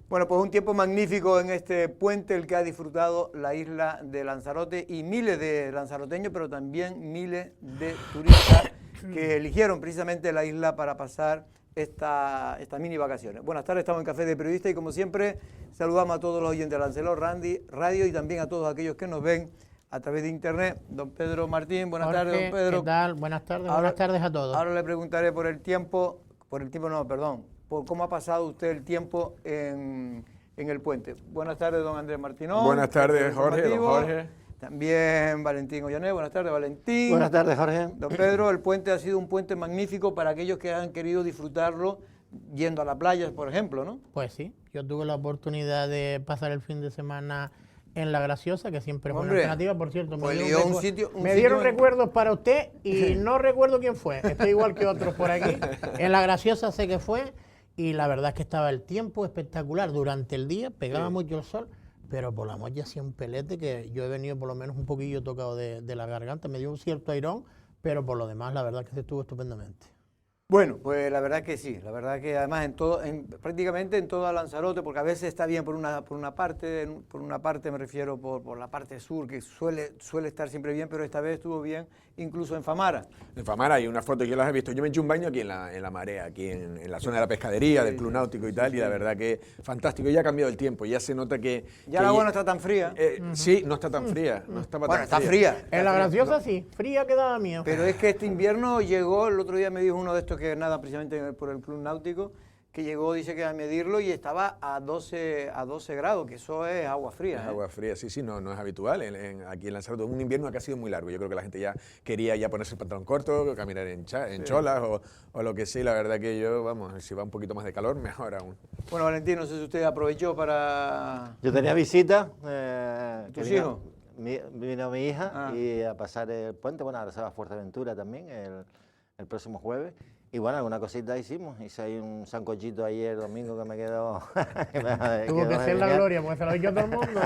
Bueno, pues un tiempo magnífico en este puente el que ha disfrutado la isla de Lanzarote y miles de lanzaroteños, pero también miles de turistas que eligieron precisamente la isla para pasar estas mini vacaciones. Buenas tardes, estamos en Café de Periodista y como siempre saludamos a todos los oyentes de Lancelot Radio y también a todos aquellos que nos ven a través de internet. Don Pedro Martín, buenas tardes, don Pedro. ¿Qué tal? Buenas tardes a todos. Ahora le preguntaré por cómo ha pasado usted el tiempo en el puente. Buenas tardes, don Andrés Martínez. Buenas tardes, Jorge, don Jorge. También Valentín Ollané. Buenas tardes, Valentín. Buenas tardes, Jorge. Don Pedro, el puente ha sido un puente magnífico para aquellos que han querido disfrutarlo yendo a la playa, por ejemplo, ¿no? Pues sí, yo tuve la oportunidad de pasar el fin de semana en La Graciosa, que siempre fue una alternativa. Por cierto, me dieron recuerdos para usted y no recuerdo quién fue. Estoy igual que otros por aquí. En La Graciosa sé que fue y la verdad es que estaba el tiempo espectacular. Durante el día pegaba mucho el sol, pero por la noche hacía un pelete que yo he venido por lo menos un poquillo tocado de la garganta. Me dio un cierto airón, pero por lo demás la verdad es que se estuvo estupendamente. Bueno, pues la verdad que sí, la verdad que además prácticamente en toda Lanzarote, porque a veces está bien por una parte me refiero por la parte sur, que suele estar siempre bien, pero esta vez estuvo bien incluso en Famara. En Famara hay una foto que yo las he visto. Yo me eché un baño aquí en la marea, aquí en la zona de la pescadería, del Club Náutico y tal, y la verdad que fantástico. Ya ha cambiado el tiempo, ya se nota que... Ya el agua no está tan fría. Sí, no está tan fría. No estaba tan está fría. En La Graciosa sí, fría quedaba mío. Pero es que este invierno llegó, el otro día me dijo uno de estos que nada precisamente por el Club Náutico, que llegó, dice que a medirlo y estaba a 12 grados, que eso es agua fría. Es agua fría, sí, no es habitual aquí en Lanzarote. Un invierno que ha sido muy largo. Yo creo que la gente ya quería ponerse el pantalón corto, caminar en cholas o lo que sea. La verdad que si va un poquito más de calor, mejor aún. Bueno, Valentín, no sé si usted aprovechó para... Yo tenía visita. ¿Tus hijos? Vino mi hija y a pasar el puente. Bueno, ahora se va a Fuerteventura también el próximo jueves. Y bueno, alguna cosita hicimos. Hice ahí un sancochito ayer domingo que me quedó... Tuvo que hacer la gloria, porque se lo ha dicho todo el mundo,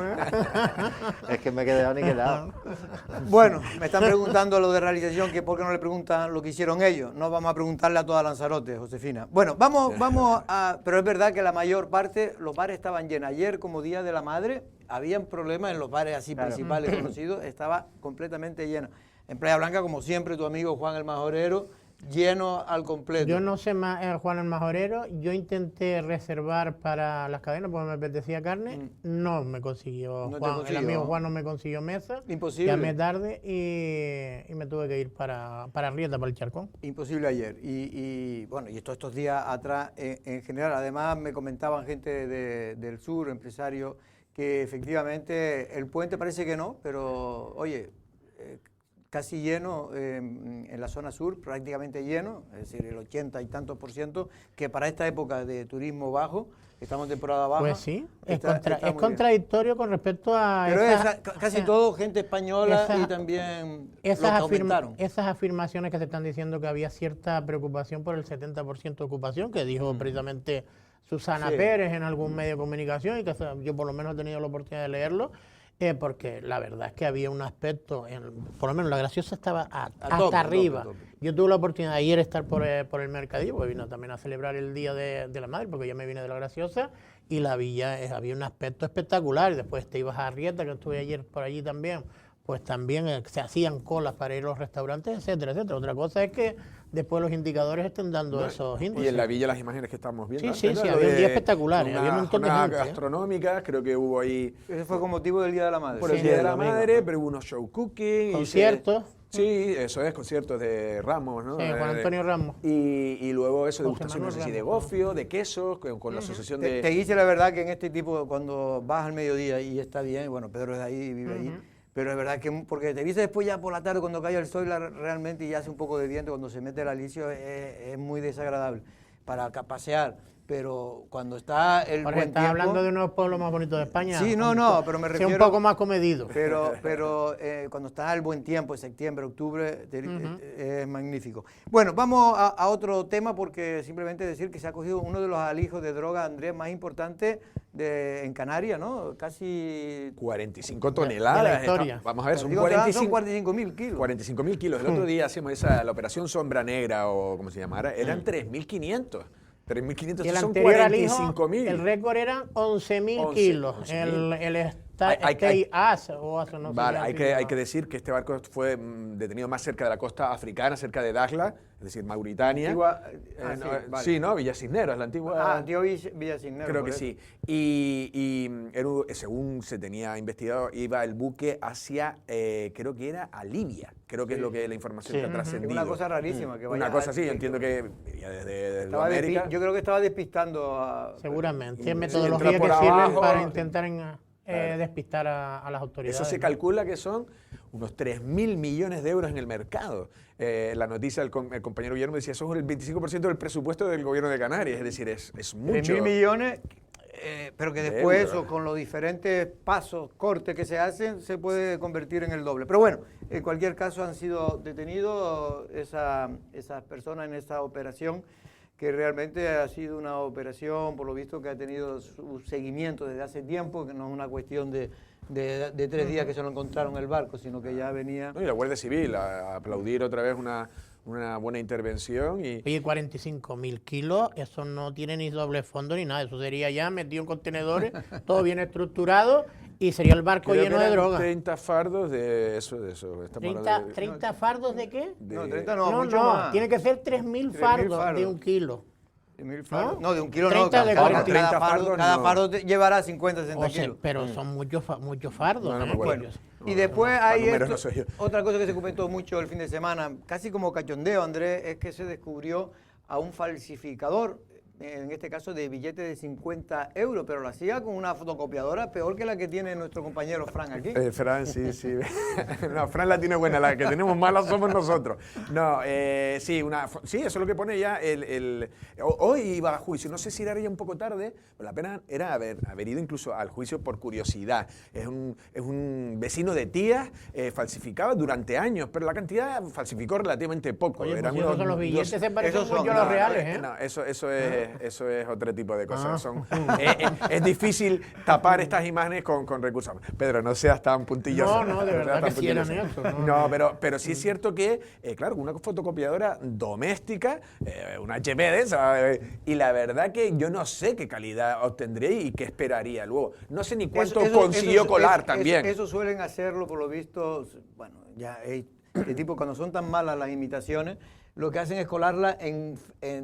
Es que me quedé aniquilado. Bueno, me están preguntando lo de realización, que por qué no le preguntan lo que hicieron ellos. No vamos a preguntarle a toda Lanzarote, Josefina. Bueno, vamos a... Pero es verdad que la mayor parte, los bares estaban llenos. Ayer, como Día de la Madre, habían problemas en los bares así principales conocidos. Estaba completamente lleno. En Playa Blanca, como siempre, tu amigo Juan el Majorero, lleno al completo. Yo no sé más, Juan el Majorero, yo intenté reservar para las cadenas porque me apetecía carne, no me consiguió, el amigo Juan no me consiguió mesa. Imposible. Llamé tarde y me tuve que ir para Arrieta, para el Charcón. Imposible ayer. Y bueno, y estos días atrás en general, además me comentaban gente del sur, empresarios, que efectivamente el puente parece que no, pero oye... casi lleno en la zona sur, prácticamente lleno, es decir, el 80 y tantos %, que para esta época de turismo bajo, estamos en temporada baja. Pues sí, es contradictorio con respecto a... Pero casi todo gente española y también esas afirmaciones que se están diciendo que había cierta preocupación por el 70% de ocupación, que dijo precisamente Susana Pérez en algún medio de comunicación, y que yo por lo menos he tenido la oportunidad de leerlo, porque la verdad es que había un aspecto, por lo menos La Graciosa estaba hasta arriba. Yo tuve la oportunidad de ayer estar por el mercadillo, porque vino también a celebrar el Día de la Madre, porque yo me vine de La Graciosa, y la villa había un aspecto espectacular. Y después te ibas a Arrieta, que estuve ayer por allí también, pues también se hacían colas para ir a los restaurantes, etcétera, etcétera. Otra cosa es que después los indicadores estén dando esos índices. Y en la villa las imágenes que estamos viendo. Sí, había un día espectacular, había un montón de gente. Gastronómica, creo que hubo ahí... Ese fue con motivo del Día de la Madre. Por el Día de la Madre, pero hubo unos show cooking. Conciertos. Sí, eso es, conciertos de Ramos, ¿no? Sí, Juan Antonio Ramos. Y luego eso, degustaciones así de gofio, de quesos, con la asociación de... Te dice la verdad que en este tipo, cuando vas al mediodía y está bien, bueno, Pedro es de ahí, vive allí, pero es verdad que, porque te viste después ya por la tarde cuando cae el sol realmente y ya hace un poco de viento, cuando se mete el alicio es muy desagradable para pasear. Pero cuando está el buen tiempo... ¿Estás hablando de uno de los pueblos más bonitos de España? Sí, pero me refiero... Sea un poco más comedido. Pero cuando está el buen tiempo, septiembre, octubre, es magnífico. Bueno, vamos a otro tema, porque simplemente decir que se ha cogido uno de los alijos de droga, Andrés, más importantes en Canarias, ¿no? Casi... 45 toneladas. De la historia. Vamos a ver, son 45.000 kilos. 45.000 kilos. El otro día hacíamos la operación Sombra Negra, o como se llamara, eran 3.500. 3.500 Y el son anterior al hijo, 45.000. el récord eran 11.000 11.000. kilos. El Stay As, o As, no sé Vale, si hay que decir que este barco fue detenido más cerca de la costa africana, cerca de Dakhla, es decir, Mauritania. Sí, ¿no? Villa Cisneros, la antigua. Antigua Villa Cisneros. Creo que sí. Y según se tenía investigado, iba el buque hacia, creo que era a Libia. Creo que es lo que la información que ha trascendido. Una cosa rarísima. Que vaya una cosa así, yo entiendo que ya desde América. Yo creo que estaba despistando a... Seguramente. Es Sí, metodología entra que por sirve abajo, para intentar despistar a las autoridades. Eso se calcula que son unos 3.000 millones de euros en el mercado. La noticia, el compañero Guillermo decía, eso es el 25% del presupuesto del gobierno de Canarias, es decir, es mucho. 3.000 millones, pero que después euros. eso, con los diferentes pasos, cortes que se hacen, se puede convertir en el doble. Pero bueno, en cualquier caso han sido detenidos esas personas en esta operación, que realmente ha sido una operación, por lo visto, que ha tenido su seguimiento desde hace tiempo, que no es una cuestión de 3 días que se lo encontraron el barco, sino que ya venía... No, y la Guardia Civil, a aplaudir otra vez una buena intervención. Oye, 45.000 kilos, eso no tiene ni doble fondo ni nada, eso sería ya metido en contenedores, todo bien estructurado, y sería el barco Creo lleno que de eran droga. 30 fardos de eso. 30 fardos de qué? No, 30 no, No, mucho no, más. tiene que ser 3.000 fardos de 1 kilo. 1.000 fardos. No, de 1 kilo 30 no. de Cada 40 fardos cada no. fardo llevará 50, 60 O sea, kilos. pero son muchos fardos. No, no me ¿eh? acuerdo. Bueno, y después hay números no soy yo. otra cosa que se comentó mucho el fin de semana, casi como cachondeo, Andrés, es que se descubrió a un falsificador, en este caso de billetes de 50 euros, pero lo hacía con una fotocopiadora peor que la que tiene nuestro compañero Fran aquí. Fran, sí. No, Fran la tiene buena, la que tenemos mala somos nosotros. No, sí, eso es lo que pone ya hoy iba a juicio, no sé si era ya un poco tarde, pero la pena era haber ido incluso al juicio por curiosidad. Es un vecino de tías, falsificaba durante años, pero la cantidad falsificó relativamente poco. Oye, Eran pues esos son los billetes, se parecen mucho a los reales, ¿eh? No, eso es otro tipo de cosas. Es difícil tapar estas imágenes con recursos. Pedro, no seas tan puntilloso. No, de verdad que sí eran eso. No, pero sí es cierto que, claro, una fotocopiadora doméstica, una HP de esa, y la verdad que yo no sé qué calidad obtendría y qué esperaría luego. No sé ni cuánto consiguió colar también. Eso suelen hacerlo, por lo visto, bueno, ya de tipo, cuando son tan malas las imitaciones, lo que hacen es colarla en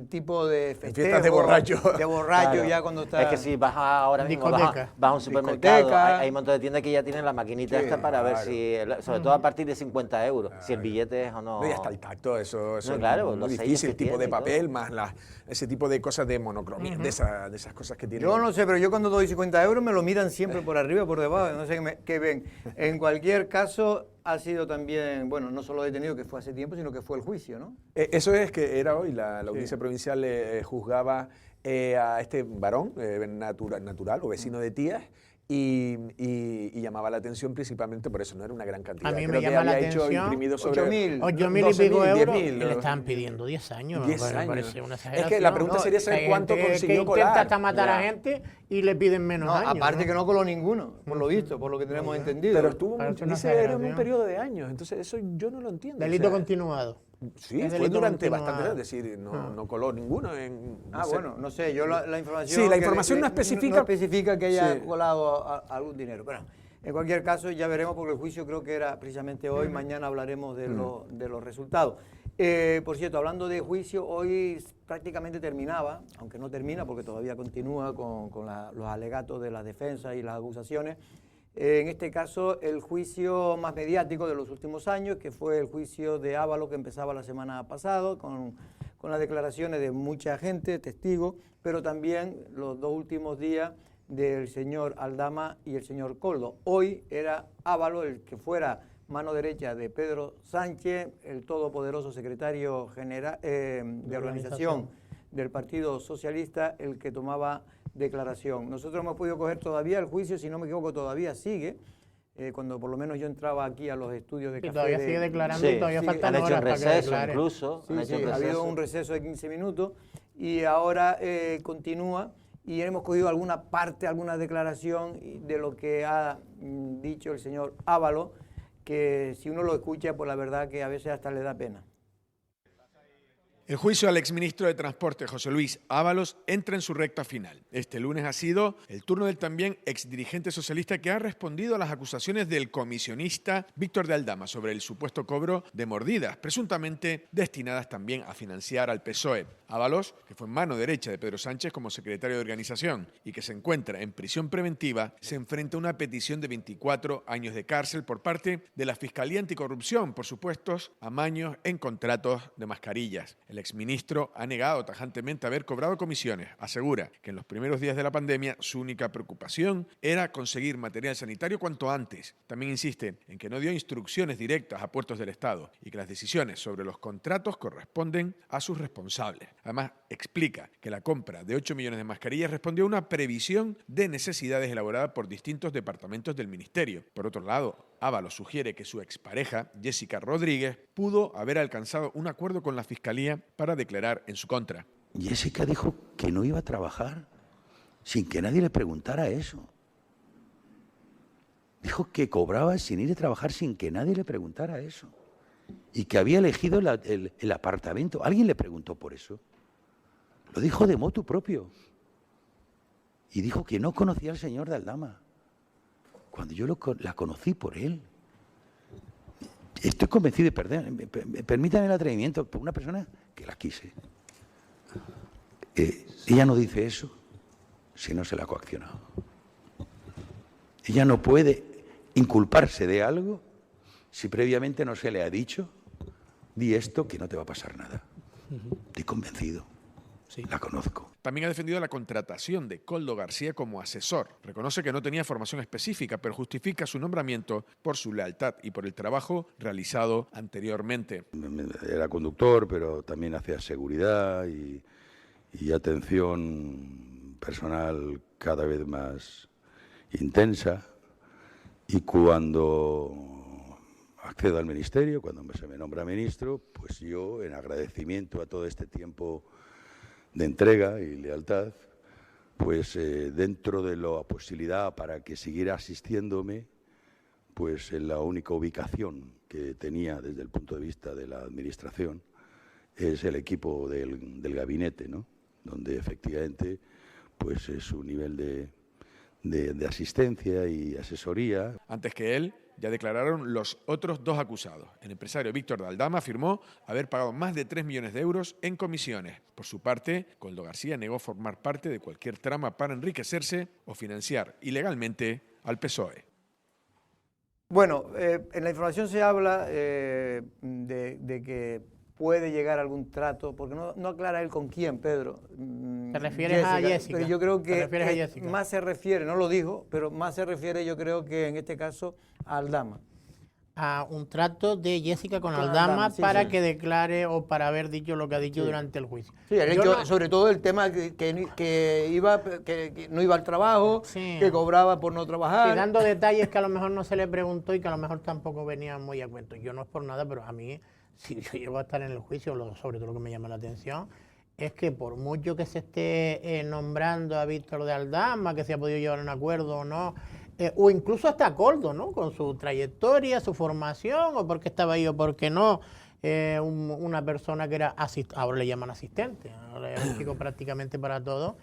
tipo de festejo, fiestas de borracho. De borracho, Claro. ya cuando está... Es que si vas ahora mismo Discoteca. vas a un supermercado, Discoteca. hay un montón de tiendas que ya tienen la maquinita esta para ver si, sobre todo a partir de 50 euros, si el billete es o no. No, y hasta el tacto, eso No, claro, es muy los sellos difícil, que tipo de tiene y todo. papel, más ese tipo de cosas de monocromía, de esas cosas que tienen. Yo no sé, pero yo cuando doy 50 euros me lo miran siempre por arriba, por debajo, no sé qué ven. En cualquier caso, ha sido también, bueno, no solo detenido, que fue hace tiempo, sino que fue el juicio, ¿no? Eso es que era hoy, la audiencia provincial juzgaba a este varón natural o vecino de tías y llamaba la atención principalmente por eso, no era una gran cantidad. A mí Creo me que llama la había hecho atención, imprimido sobre 8.000. 8.000 y pico 12.000, euros, 10.000, y le estaban pidiendo 10 años. 10 me años. parece una Es exageración. que la pregunta sería saber Hay cuánto gente consiguió que colar. intenta hasta matar a Ya. gente y le piden menos No, años. aparte que no coló ninguno, por lo visto, por lo que tenemos entendido. Pero estuvo Parece mucho, una dice, era en un exageración. periodo de años, entonces eso yo no lo entiendo. Delito o sea, continuado. Sí, Es fue delito durante continuado. bastante, es decir, no coló ninguno. No sé. Bueno, no sé, yo la información... Sí, la que información no especifica. No especifica que haya Sí. colado algún dinero. Bueno, en cualquier caso ya veremos, porque el juicio creo que era precisamente hoy, mañana hablaremos de los resultados. Por cierto, hablando de juicio, hoy prácticamente terminaba, aunque no termina porque todavía continúa con los alegatos de las defensas y las acusaciones. En este caso, el juicio más mediático de los últimos años, que fue el juicio de Ábalos, que empezaba la semana pasada, con las declaraciones de mucha gente, testigos, pero también los 2 últimos días del señor Aldama y el señor Koldo. Hoy era Ábalos el que fuera mano derecha de Pedro Sánchez, el todopoderoso secretario general de organización del Partido Socialista, el que tomaba declaración. Nosotros hemos podido coger todavía el juicio, si no me equivoco, todavía sigue. Cuando por lo menos yo entraba aquí a los estudios de Y café. todavía sigue declarando y todavía faltan han hecho horas un para que receso declare. incluso. Sí, han hecho sí, un ha habido receso. un receso de 15 minutos y ahora continúa y hemos cogido alguna parte, alguna declaración de lo que ha dicho el señor Ábalos, que si uno lo escucha, pues la verdad que a veces hasta le da pena. El juicio al exministro de Transporte, José Luis Ábalos, entra en su recta final. Este lunes ha sido el turno del también exdirigente socialista que ha respondido a las acusaciones del comisionista Víctor de Aldama sobre el supuesto cobro de mordidas, presuntamente destinadas también a financiar al PSOE. Ábalos, que fue mano derecha de Pedro Sánchez como secretario de organización y que se encuentra en prisión preventiva, se enfrenta a una petición de 24 años de cárcel por parte de la Fiscalía Anticorrupción por supuestos amaños en contratos de mascarillas. El exministro ha negado tajantemente haber cobrado comisiones. Asegura que en los primeros días de la pandemia su única preocupación era conseguir material sanitario cuanto antes. También insiste en que no dio instrucciones directas a puertos del Estado y que las decisiones sobre los contratos corresponden a sus responsables. Además, explica que la compra de 8 millones de mascarillas respondió a una previsión de necesidades elaborada por distintos departamentos del ministerio. Por otro lado, Ábalos sugiere que su expareja, Jessica Rodríguez, pudo haber alcanzado un acuerdo con la Fiscalía para declarar en su contra. Jessica dijo que no iba a trabajar sin que nadie le preguntara eso. Dijo que cobraba sin ir a trabajar sin que nadie le preguntara eso. Y que había elegido el apartamento. ¿Alguien le preguntó por eso? Lo dijo de motu propio. Y dijo que no conocía al señor de Aldama. Cuando yo la conocí por él. Estoy convencido de perder. Permítanme el atrevimiento por una persona que la quise. Ella no dice eso si no se la ha coaccionado. Ella no puede inculparse de algo si previamente no se le ha dicho, di esto que no te va a pasar nada. Estoy convencido. Sí. La conozco. También ha defendido la contratación de Koldo García como asesor. Reconoce que no tenía formación específica, pero justifica su nombramiento por su lealtad y por el trabajo realizado anteriormente. Era conductor, pero también hacía seguridad y atención personal cada vez más intensa. Y cuando accedo al ministerio, cuando se me nombra ministro, pues yo, en agradecimiento a todo este tiempo de entrega y lealtad, pues dentro de la posibilidad para que siguiera asistiéndome, pues en la única ubicación que tenía desde el punto de vista de la administración es el equipo del gabinete, ¿no? Donde efectivamente pues su nivel de asistencia y asesoría. Antes que él, ya declararon los otros dos acusados. El empresario Víctor de Aldama afirmó haber pagado más de 3 millones de euros en comisiones. Por su parte, Koldo García negó formar parte de cualquier trama para enriquecerse o financiar ilegalmente al PSOE. Bueno, en la información se habla de que puede llegar algún trato, porque no aclara él con quién, Pedro. ¿Te refieres a Jessica? Pero yo creo que a Jessica? Más se refiere, no lo dijo, pero más se refiere yo creo que en este caso a Aldama. A un trato de Jessica con Aldama sí, para sí. que declare o para haber dicho lo que ha dicho durante el juicio. Sí, el hecho, sobre todo el tema que no iba al trabajo, que cobraba por no trabajar. Sí, dando detalles que a lo mejor no se le preguntó y que a lo mejor tampoco venían muy a cuento. Yo no es por nada, pero a mí, si yo llego a estar en el juicio, sobre todo lo que me llama la atención, es que por mucho que se esté nombrando a Víctor de Aldama, que se ha podido llevar a un acuerdo o no, o incluso hasta Koldo, ¿no? Con su trayectoria, su formación, o porque estaba ahí o porque no, una persona que era ahora le llaman asistente, ahora es un chico prácticamente para todo.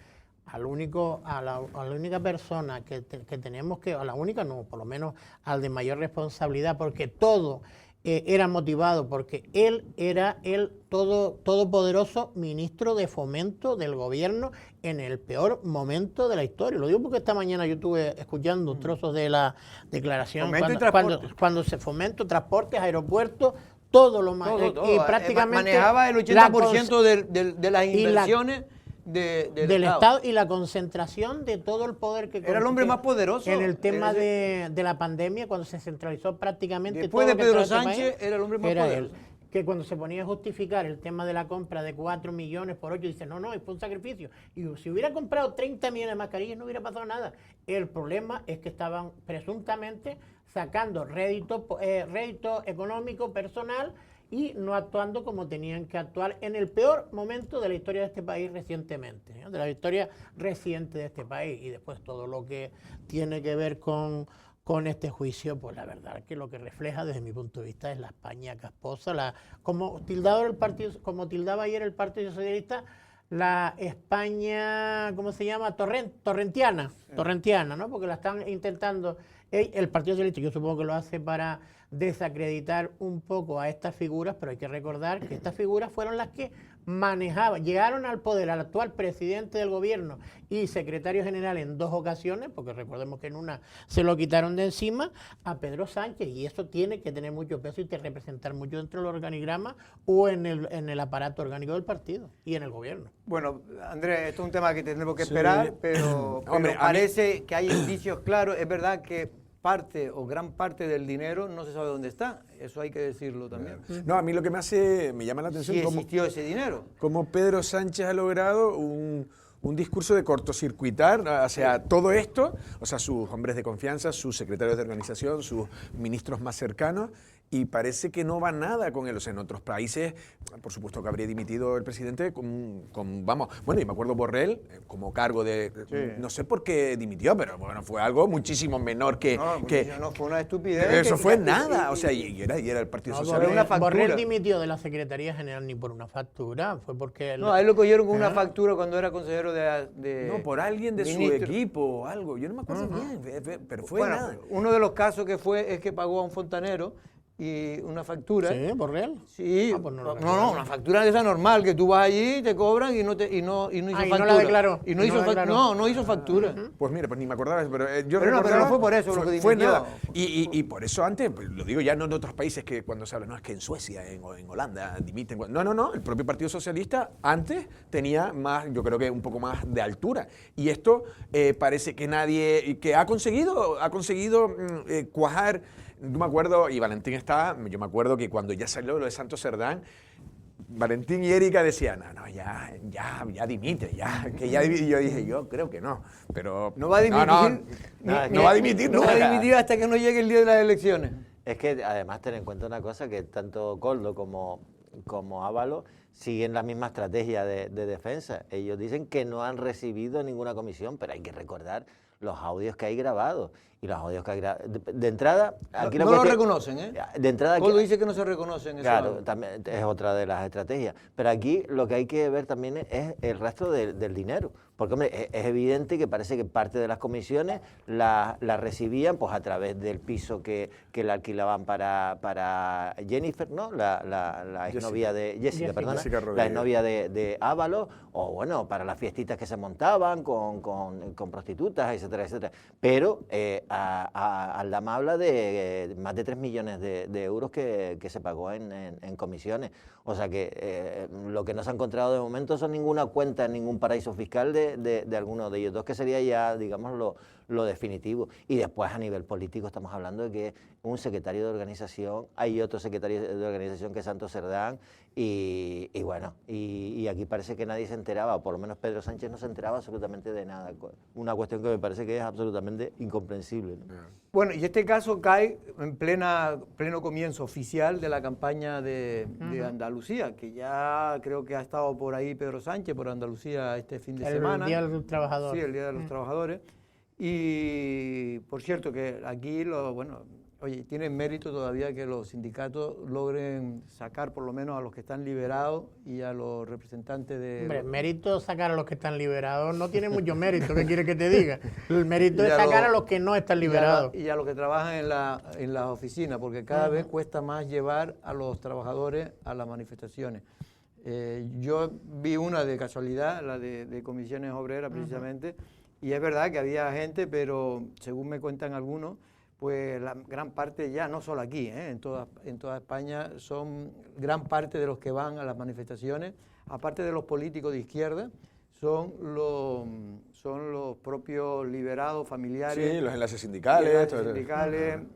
A la única persona que tenemos que, a la única no, por lo menos al de mayor responsabilidad, porque todo era motivado, porque él era el todopoderoso ministro de Fomento del gobierno en el peor momento de la historia. Lo digo porque esta mañana yo estuve escuchando trozos de la declaración cuando se Fomento, transportes, aeropuertos, todo lo más. Y prácticamente manejaba el 80% de las inversiones del Estado y la concentración de todo el poder que era el hombre más poderoso en el tema de la pandemia, cuando se centralizó prácticamente después todo de Pedro Sánchez era el hombre más poderoso. Él, que cuando se ponía a justificar el tema de la compra de 4 millones por 8, dice, no, fue un sacrificio. Y si hubiera comprado 30 millones de mascarillas no hubiera pasado nada. El problema es que estaban presuntamente sacando rédito económico personal y no actuando como tenían que actuar en el peor momento de la historia de este país recientemente, ¿no? De la historia reciente de este país, y después todo lo que tiene que ver con con este juicio, pues la verdad que lo que refleja desde mi punto de vista es la España casposa, como tildaba ayer el Partido Socialista, la España, ¿cómo se llama? Torrentiana, ¿no? Porque la están intentando, el Partido Socialista, yo supongo que lo hace para desacreditar un poco a estas figuras, pero hay que recordar que estas figuras fueron las que manejaban, llegaron al poder al actual presidente del gobierno y secretario general en 2 ocasiones, porque recordemos que en una se lo quitaron de encima, a Pedro Sánchez, y eso tiene que tener mucho peso y que representar mucho dentro del organigrama o en el aparato orgánico del partido y en el gobierno. Bueno, Andrés, esto es un tema que tendremos que esperar, pero Hombre, parece que hay indicios claros. Es verdad que parte o gran parte del dinero no se sabe dónde está, eso hay que decirlo también. No, a mí lo que me llama la atención Si cómo, existió ese dinero. cómo Pedro Sánchez ha logrado un discurso de cortocircuitar, o sea, todo esto, o sea, sus hombres de confianza, sus secretarios de organización, sus ministros más cercanos, y parece que no va nada con él. O sea, en otros países, por supuesto que habría dimitido el presidente vamos, bueno, y me acuerdo Borrell, como cargo de, no sé por qué dimitió, pero bueno, fue algo muchísimo menor que... No, fue una estupidez. Eso fue nada, o sea, y era el Partido Socialista. Borrell dimitió de la Secretaría General ni por una factura, fue porque... No, a él lo cogieron con una factura cuando era consejero de No, por alguien de ministro. su equipo o algo, yo no me acuerdo bien, pero fue Bueno, nada. uno de los casos que fue es que pagó a un fontanero y una factura. Sí, Borrell. Sí, Pues no, una factura de esa normal, que tú vas allí, te cobran y no hizo factura. No la declaró. Y no hizo factura. Pues mira, pues ni me acordaba, pero yo Pero recordaba, no fue por eso lo que fue dimitió. nada. Y por eso antes, pues lo digo ya no en otros países que cuando se habla, no, es que en Suecia, en Holanda dimiten. No, el propio Partido Socialista antes tenía más, yo creo que un poco más de altura. Y esto parece que nadie, que ha conseguido cuajar. Yo me acuerdo, y Valentín yo me acuerdo que cuando ya salió lo de Santos Cerdán, Valentín y Erika decían, no, ya dimite, que ya dimite. Y yo dije, yo creo que no, pero... No va a dimitir. No va a dimitir, no va a dimitir hasta que no llegue el día de las elecciones. Es que además ten en cuenta una cosa, que tanto Koldo como Ábalos siguen la misma estrategia de defensa. Ellos dicen que no han recibido ninguna comisión, pero hay que recordar los audios que hay grabados. Y los audios que hay grabados. De entrada... Aquí no lo reconocen, ¿eh? De entrada... Koldo dice que no se reconocen. Claro, también es otra de las estrategias. Pero aquí lo que hay que ver también es el rastro del dinero. Porque, hombre, es evidente que parece que parte de las comisiones la recibían pues a través del piso que le alquilaban para Jennifer, ¿no? La exnovia de... Jessica, perdona. La exnovia de Ábalos, o bueno, para las fiestitas que se montaban con prostitutas, etcétera, etcétera. Pero Aldama habla de más de 3 millones de euros que se pagó en comisiones. O sea que lo que no se ha encontrado de momento son ninguna cuenta en ningún paraíso fiscal de alguno de ellos dos, que sería ya, digamos, lo definitivo. Y después a nivel político estamos hablando de que un secretario de organización, hay otro secretario de organización que es Santos Cerdán, y bueno, y aquí parece que nadie se enteraba, o por lo menos Pedro Sánchez no se enteraba absolutamente de nada. Una cuestión que me parece que es absolutamente incomprensible, ¿no? Bueno, y este caso cae en pleno comienzo oficial de la campaña de Andalucía, que ya creo que ha estado por ahí Pedro Sánchez, por Andalucía este fin de semana. El Día del Trabajador. Sí, el Día de los Trabajadores. Y por cierto que aquí, oye, tiene mérito todavía que los sindicatos logren sacar por lo menos a los que están liberados y a los representantes de... Hombre, mérito sacar a los que están liberados no tiene mucho mérito, ¿qué quiere que te diga? El mérito es sacar a los que no están liberados. Y a los que trabajan en las oficinas, porque cada vez cuesta más llevar a los trabajadores a las manifestaciones. Yo vi una de casualidad, la de Comisiones Obreras precisamente, y es verdad que había gente, pero según me cuentan algunos, pues la gran parte ya, no solo aquí, en toda España, son gran parte de los que van a las manifestaciones, aparte de los políticos de izquierda, son los propios liberados familiares. Sí, los enlaces sindicales.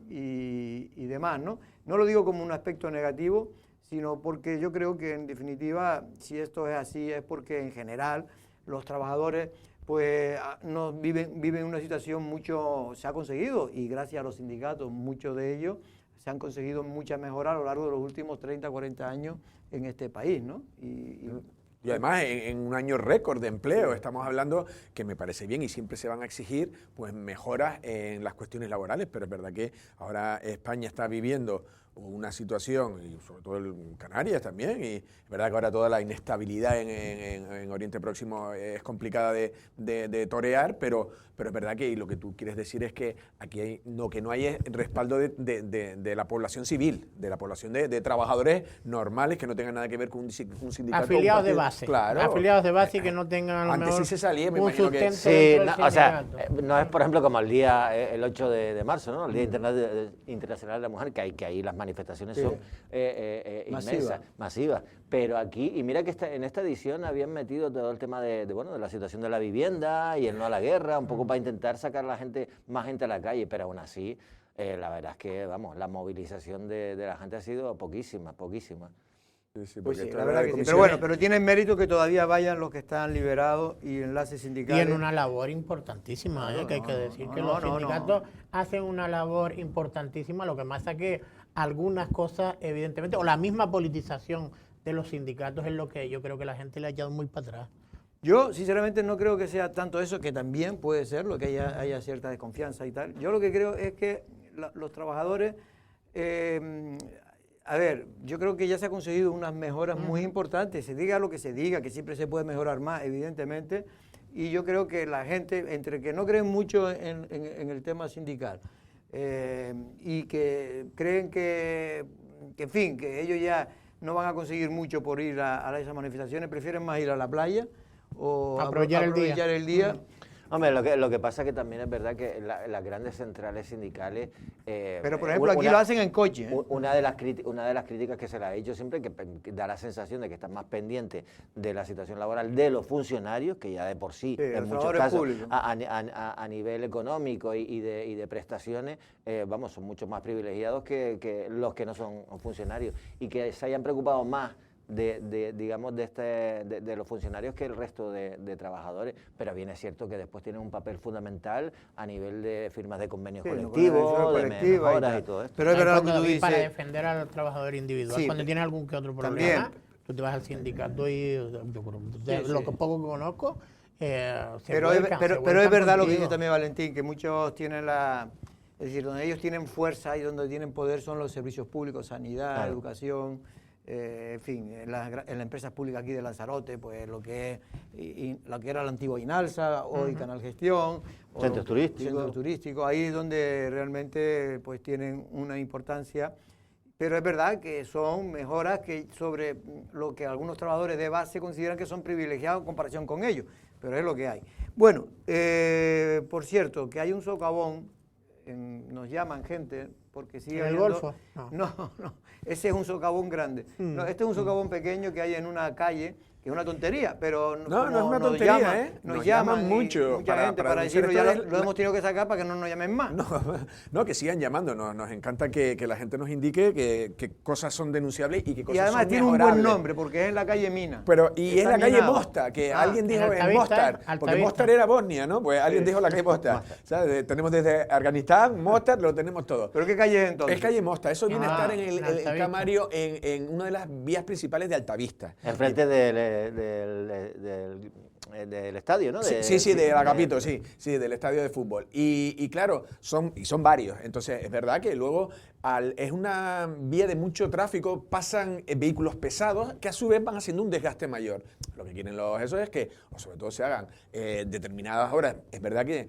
Y demás, ¿no? No lo digo como un aspecto negativo, sino porque yo creo que en definitiva, si esto es así, es porque en general los trabajadores pues no viven una situación se ha conseguido, y gracias a los sindicatos, muchos de ellos se han conseguido muchas mejoras a lo largo de los últimos 30, 40 años en este país, ¿no? Y Y además en un año récord de empleo, estamos hablando que me parece bien y siempre se van a exigir pues mejoras en las cuestiones laborales, pero es verdad que ahora España está viviendo una situación, y sobre todo en Canarias también, y es verdad que ahora toda la inestabilidad en Oriente Próximo es complicada de torear, pero es verdad que lo que tú quieres decir es que aquí que no hay respaldo de la población civil, de la población de trabajadores normales que no tengan nada que ver con un sindicato. Afiliados de base. Claro. Afiliados de base y que no tengan a lo Antes mejor sí se salía, me un imagino que... sustento Sí, dentro del o sea, sindicato. no es por ejemplo como el 8 de marzo, ¿no? El Día Internacional de la Mujer, que ahí las manifestaciones son inmensas, masivas. Pero aquí, y mira que en esta edición habían metido todo el tema de la situación de la vivienda y el no a la guerra, un poco para intentar sacar más gente a la calle, pero aún así, la verdad es que, vamos, la movilización de la gente ha sido poquísima. Sí, Pues porque sí, esto la de verdad que sí. comisiones- Pero bueno, pero tienen mérito que todavía vayan los que están liberados y enlaces Y sindicales. en una labor importantísima, Claro, que hay que no, decir no, que no, los no, sindicatos hacen una labor importantísima, lo que pasa que algunas cosas, evidentemente, o la misma politización de los sindicatos es lo que yo creo que la gente le ha echado muy para atrás. Yo, sinceramente, no creo que sea tanto eso, que también puede ser lo que haya cierta desconfianza y tal. Yo lo que creo es que los trabajadores, a ver, yo creo que ya se ha conseguido unas mejoras muy importantes, se diga lo que se diga, que siempre se puede mejorar más, evidentemente, y yo creo que la gente, entre que no creen mucho en el tema sindical y que creen en fin, que ellos ya no van a conseguir mucho por ir a esas manifestaciones, prefieren más ir a la playa o Aprovechar el día. Hombre, lo que pasa que también es verdad que las grandes centrales sindicales... Pero, por ejemplo, aquí lo hacen en coche. Una de las críticas que se le ha hecho siempre, que da la sensación de que están más pendientes de la situación laboral de los funcionarios, que ya de por sí, Sí, en los muchos trabajadores casos, públicos. a nivel económico y de prestaciones, vamos, son mucho más privilegiados que los que no son funcionarios. Y que se hayan preocupado más de los funcionarios que el resto de trabajadores, pero bien es cierto que después tienen un papel fundamental a nivel de firmas de convenios colectivos, de mejoras y todo esto. Pero es verdad lo que tú Y para dices. defender al trabajador individual, Sí, cuando tienes algún que otro también. problema, tú te vas al sindicato y yo creo, Sí, lo sí. que poco que conozco, Pero es verdad lo que dice también Valentín, que muchos tienen es decir, donde ellos tienen fuerza y donde tienen poder son los servicios públicos, sanidad, Claro. educación, en fin, en las empresas públicas aquí de Lanzarote, pues lo que era la antigua INALSA, hoy Canal Gestión, o Centros turísticos. centros turísticos, ahí es donde realmente pues tienen una importancia. Pero es verdad que son mejoras que sobre lo que algunos trabajadores de base consideran que son privilegiados en comparación con ellos, pero es lo que hay. Bueno, por cierto, que hay un socavón, nos llaman gente, porque sigue ¿En el habiendo- Golfo? No, ese es un socavón grande. No, este es un socavón pequeño que hay en una calle, que es una tontería, pero No, no es una nos tontería, llaman, ¿eh? Nos Nos llaman llaman y mucho mucha gente para denunciar decirlo, ya esto lo hemos tenido que sacar para que no nos llamen más. No, que sigan llamando. Nos encanta que la gente nos indique qué cosas son denunciables y qué cosas Y además son tiene un buen mejorables. nombre, porque es en la calle Mina. Pero, y es Está la calle minado. Mosta, que Ah, alguien dijo en en Altavista, Mostar, porque Altavista. Mostar era Bosnia, ¿no? Pues alguien dijo la calle Mostar. ¿Sabes? Tenemos desde Afganistán, Mostar, lo tenemos todo. ¿Pero qué calle es entonces? Es calle Mosta, eso viene a estar en el Altavista. Camario, en una de las vías principales de Altavista. Enfrente del estadio, ¿no? Sí, del Agapito, sí, del estadio de fútbol. Y claro, son varios. Entonces, es verdad que luego es una vía de mucho tráfico, pasan vehículos pesados que a su vez van haciendo un desgaste mayor. Lo que quieren eso es que, o sobre todo, se hagan determinadas horas. Es verdad que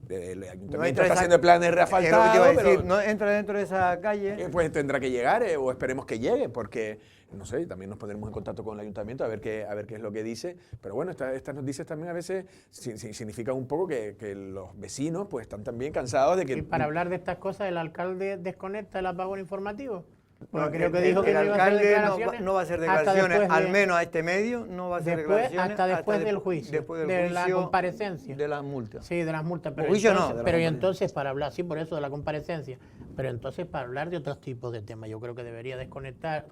el ayuntamiento está haciendo planes reasfaltados, Es lo que te iba a decir, pero no entra dentro de esa calle. pues tendrá que llegar o esperemos que llegue, porque no sé, también nos pondremos en contacto con el ayuntamiento a ver qué es lo que dice. Pero bueno, estas noticias también a veces significan un poco que los vecinos pues están también cansados de que... Y para hablar de estas cosas, ¿el alcalde desconecta el apagón informativo? Porque No, creo que dijo que el no iba a hacer alcalde declaraciones no va a hacer hasta declaraciones, después de- al menos a este medio no va a hacer declaraciones. hasta después del juicio, después del de la juicio, comparecencia. De las multas. Sí, de las multas. Pero, Juicio no, entonces, de la pero y comparecencia. entonces para hablar, sí, por eso de la comparecencia, pero entonces para hablar de otros tipos de temas, yo creo que debería conectar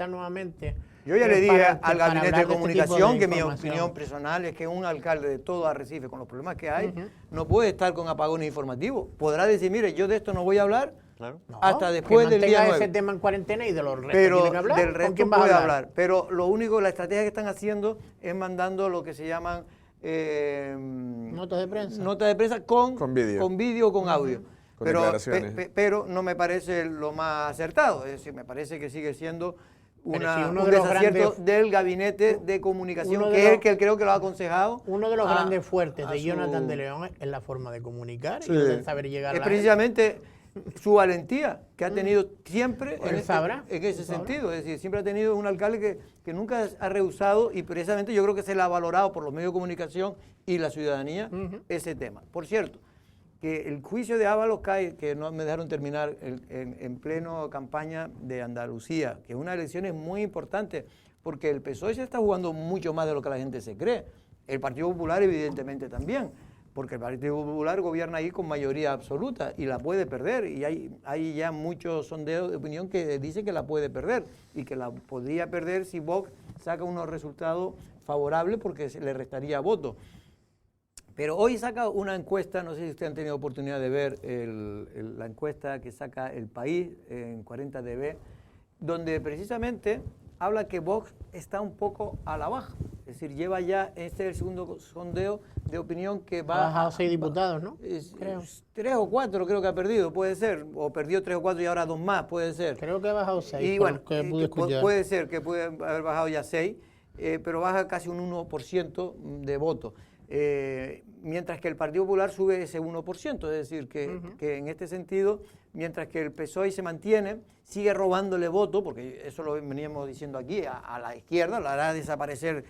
nuevamente. Yo ya le dije para al gabinete hablar de este tipo comunicación de que mi información. opinión personal es que un alcalde de todo Arrecife, con los problemas que hay, no puede estar con apagones informativos. Podrá decir, mire, yo de esto no voy a hablar Claro. No, hasta después que del día mantenga 9. ese tema en cuarentena y de los restos Pero tiene que hablar. del ¿Con resto quién vas a puede hablar? hablar. Pero lo único, la estrategia que están haciendo es mandando lo que se llaman Notas de prensa. notas de prensa con vídeo o con audio. Con Pero, declaraciones. pero no me parece lo más acertado. Es decir, me parece que sigue siendo Pero si un uno de los desacierto grandes- del gabinete de comunicación, uno de que es los- el que creo que lo ha aconsejado. Uno de los grandes fuertes a de su- Jonathan de León es la forma de comunicar Sí. y de saber llegar a Es la precisamente su valentía que ha tenido siempre Él sabrá, en ese él sabrá. sentido. Es decir, siempre ha tenido un alcalde que nunca ha rehusado y precisamente yo creo que se le ha valorado por los medios de comunicación y la ciudadanía ese tema. Por cierto, que el juicio de Ábalos cae, que no me dejaron terminar, en pleno campaña de Andalucía, que es una elección muy importante, porque el PSOE se está jugando mucho más de lo que la gente se cree. El Partido Popular evidentemente también, porque el Partido Popular gobierna ahí con mayoría absoluta y la puede perder, y hay ya muchos sondeos de opinión que dicen que la puede perder, y que la podría perder si Vox saca unos resultados favorables porque se le restaría votos. Pero hoy saca una encuesta, no sé si ustedes han tenido oportunidad de ver la encuesta que saca El País en 40DB, donde precisamente habla que Vox está un poco a la baja. Es decir, lleva ya, este es el segundo sondeo de opinión que Ha va... bajado 6 diputados, ¿no? Creo. 3 o 4 creo que ha perdido, puede ser. O perdió 3 o 4 y ahora 2 más, puede ser. Creo que ha bajado 6. Y bueno, que pude escuchar. puede ser que puede haber bajado ya 6, pero baja casi un 1% de votos. Mientras que el Partido Popular sube ese 1%, es decir, que en este sentido, mientras que el PSOE se mantiene, sigue robándole voto, porque eso lo veníamos diciendo aquí, a la izquierda, la hará desaparecer,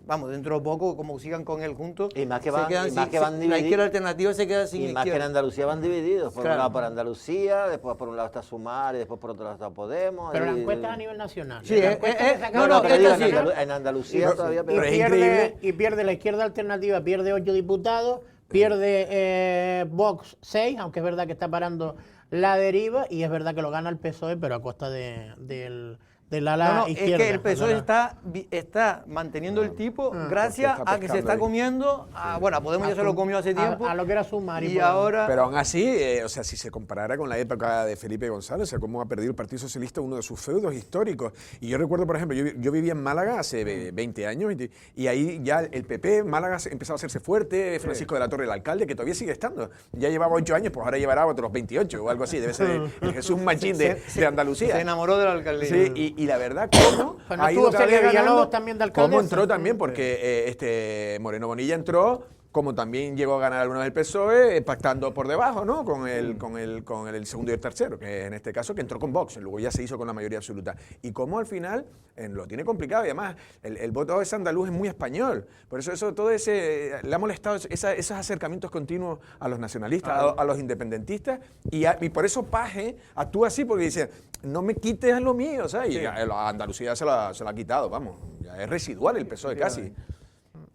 vamos, dentro de poco, como sigan con él juntos, Y más que se van- quedan y más sin- que van la divididos. izquierda alternativa se queda sin Y más que en izquierda. Andalucía van divididos. Por Claro. un lado por Andalucía, después por un lado está Sumar y después por otro lado está Podemos. Pero la y- encuesta es a nivel nacional. Sí, La encuesta que saca no, la pero esta digo, encuesta en, sí. nacional, En Andalucía todavía pero peor. es increíble. y pierde la izquierda alternativa, pierde 8 diputados, pierde Vox 6, aunque es verdad que está parando la deriva, y es verdad que lo gana el PSOE, pero a costa del ala No, es izquierda. que el PSOE de la- está manteniendo el tipo Ah. gracias Porque está a que se está pescando ahí. comiendo, bueno, a Podemos ya se lo comió hace tiempo, a lo que era Sumar y Podemos. ahora... Pero aún así, o sea, si se comparara con la época de Felipe González, o sea, cómo ha perdido el Partido Socialista uno de sus feudos históricos. Y yo recuerdo, por ejemplo, yo vivía en Málaga hace 20 años y ahí ya el PP, Málaga empezaba a hacerse fuerte, Francisco de la Torre, el alcalde, que todavía sigue estando. Ya llevaba 8 años, pues ahora llevará otros 28 o algo así. Debe ser el Jesús Machín de Andalucía. Se enamoró de la alcaldía. Sí, y la verdad, ¿cómo Bueno, ha ido estuvo cada vez Celia Villalobos ganando? también de ¿Cómo alcaldesa? entró también? Porque Moreno Bonilla entró, como también llegó a ganar alguna vez el PSOE, pactando por debajo, ¿no? Con el segundo y el tercero, que en este caso que entró con Vox, luego ya se hizo con la mayoría absoluta. Y cómo al final lo tiene complicado, y además el voto ese andaluz es muy español. Por eso todo le ha molestado esos acercamientos continuos a los nacionalistas, a los independentistas, y por eso Paje actúa así, porque dice, no me quites lo mío, ¿sabes? Y a Andalucía se lo ha quitado, vamos, ya es residual el PSOE casi.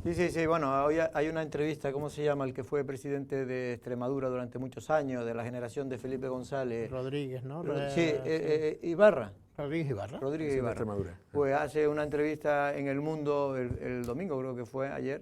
Sí, bueno, hoy hay una entrevista, ¿cómo se llama? El que fue presidente de Extremadura durante muchos años, de la generación de Felipe González. Rodríguez, ¿no? Sí, Ibarra. Rodríguez Ibarra. Rodríguez Sí, de Ibarra. Extremadura. Pues hace una entrevista en El Mundo el domingo, creo que fue ayer,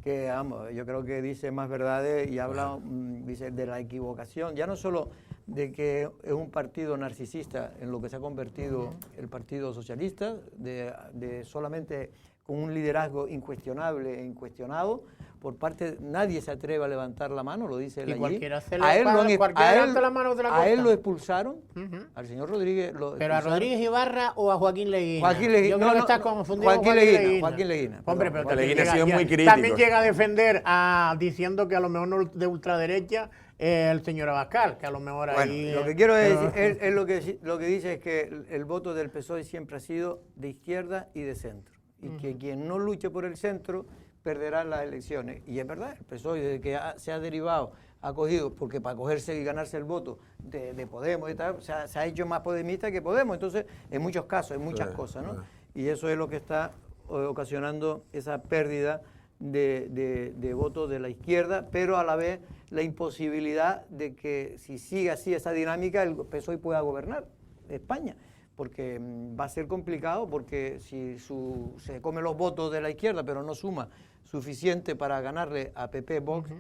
que vamos, yo creo que dice más verdades y habla dice, de la equivocación, ya no solo de que es un partido narcisista en lo que se ha convertido el Partido Socialista, de solamente con un liderazgo incuestionable e incuestionado, por parte, nadie se atreve a levantar la mano, lo dice él Y allí. cualquiera se A él lo- lo han- cualquiera a él- levanta la mano, te la a él corta. lo expulsaron, Ujú. al señor Rodríguez lo ¿Pero a expulsaron. Rodríguez Ibarra o a Joaquín Leguina? Joaquín Leguina, Yo creo no, que no, estás no, confundido con Joaquín Leguina, Joaquín Leguina, Hombre, perdón, pero Joaquín también Leguina ha sido muy también crítico. llega a defender diciendo que a lo mejor no de ultraderecha el señor Abascal, que a lo mejor Bueno, ahí... lo que quiero decir, él lo que dice es que el voto del PSOE siempre ha sido de izquierda y de centro, y que quien no luche por el centro perderá las elecciones. Y es verdad, el PSOE desde que se ha derivado, ha cogido, porque para cogerse y ganarse el voto de Podemos y tal, se ha hecho más podemista que Podemos, entonces en muchos casos, en muchas cosas, ¿no? Y eso es lo que está ocasionando esa pérdida de votos de la izquierda, pero a la vez la imposibilidad de que si sigue así esa dinámica el PSOE pueda gobernar España, porque va a ser complicado, porque si se come los votos de la izquierda pero no suma suficiente para ganarle a PP Vox,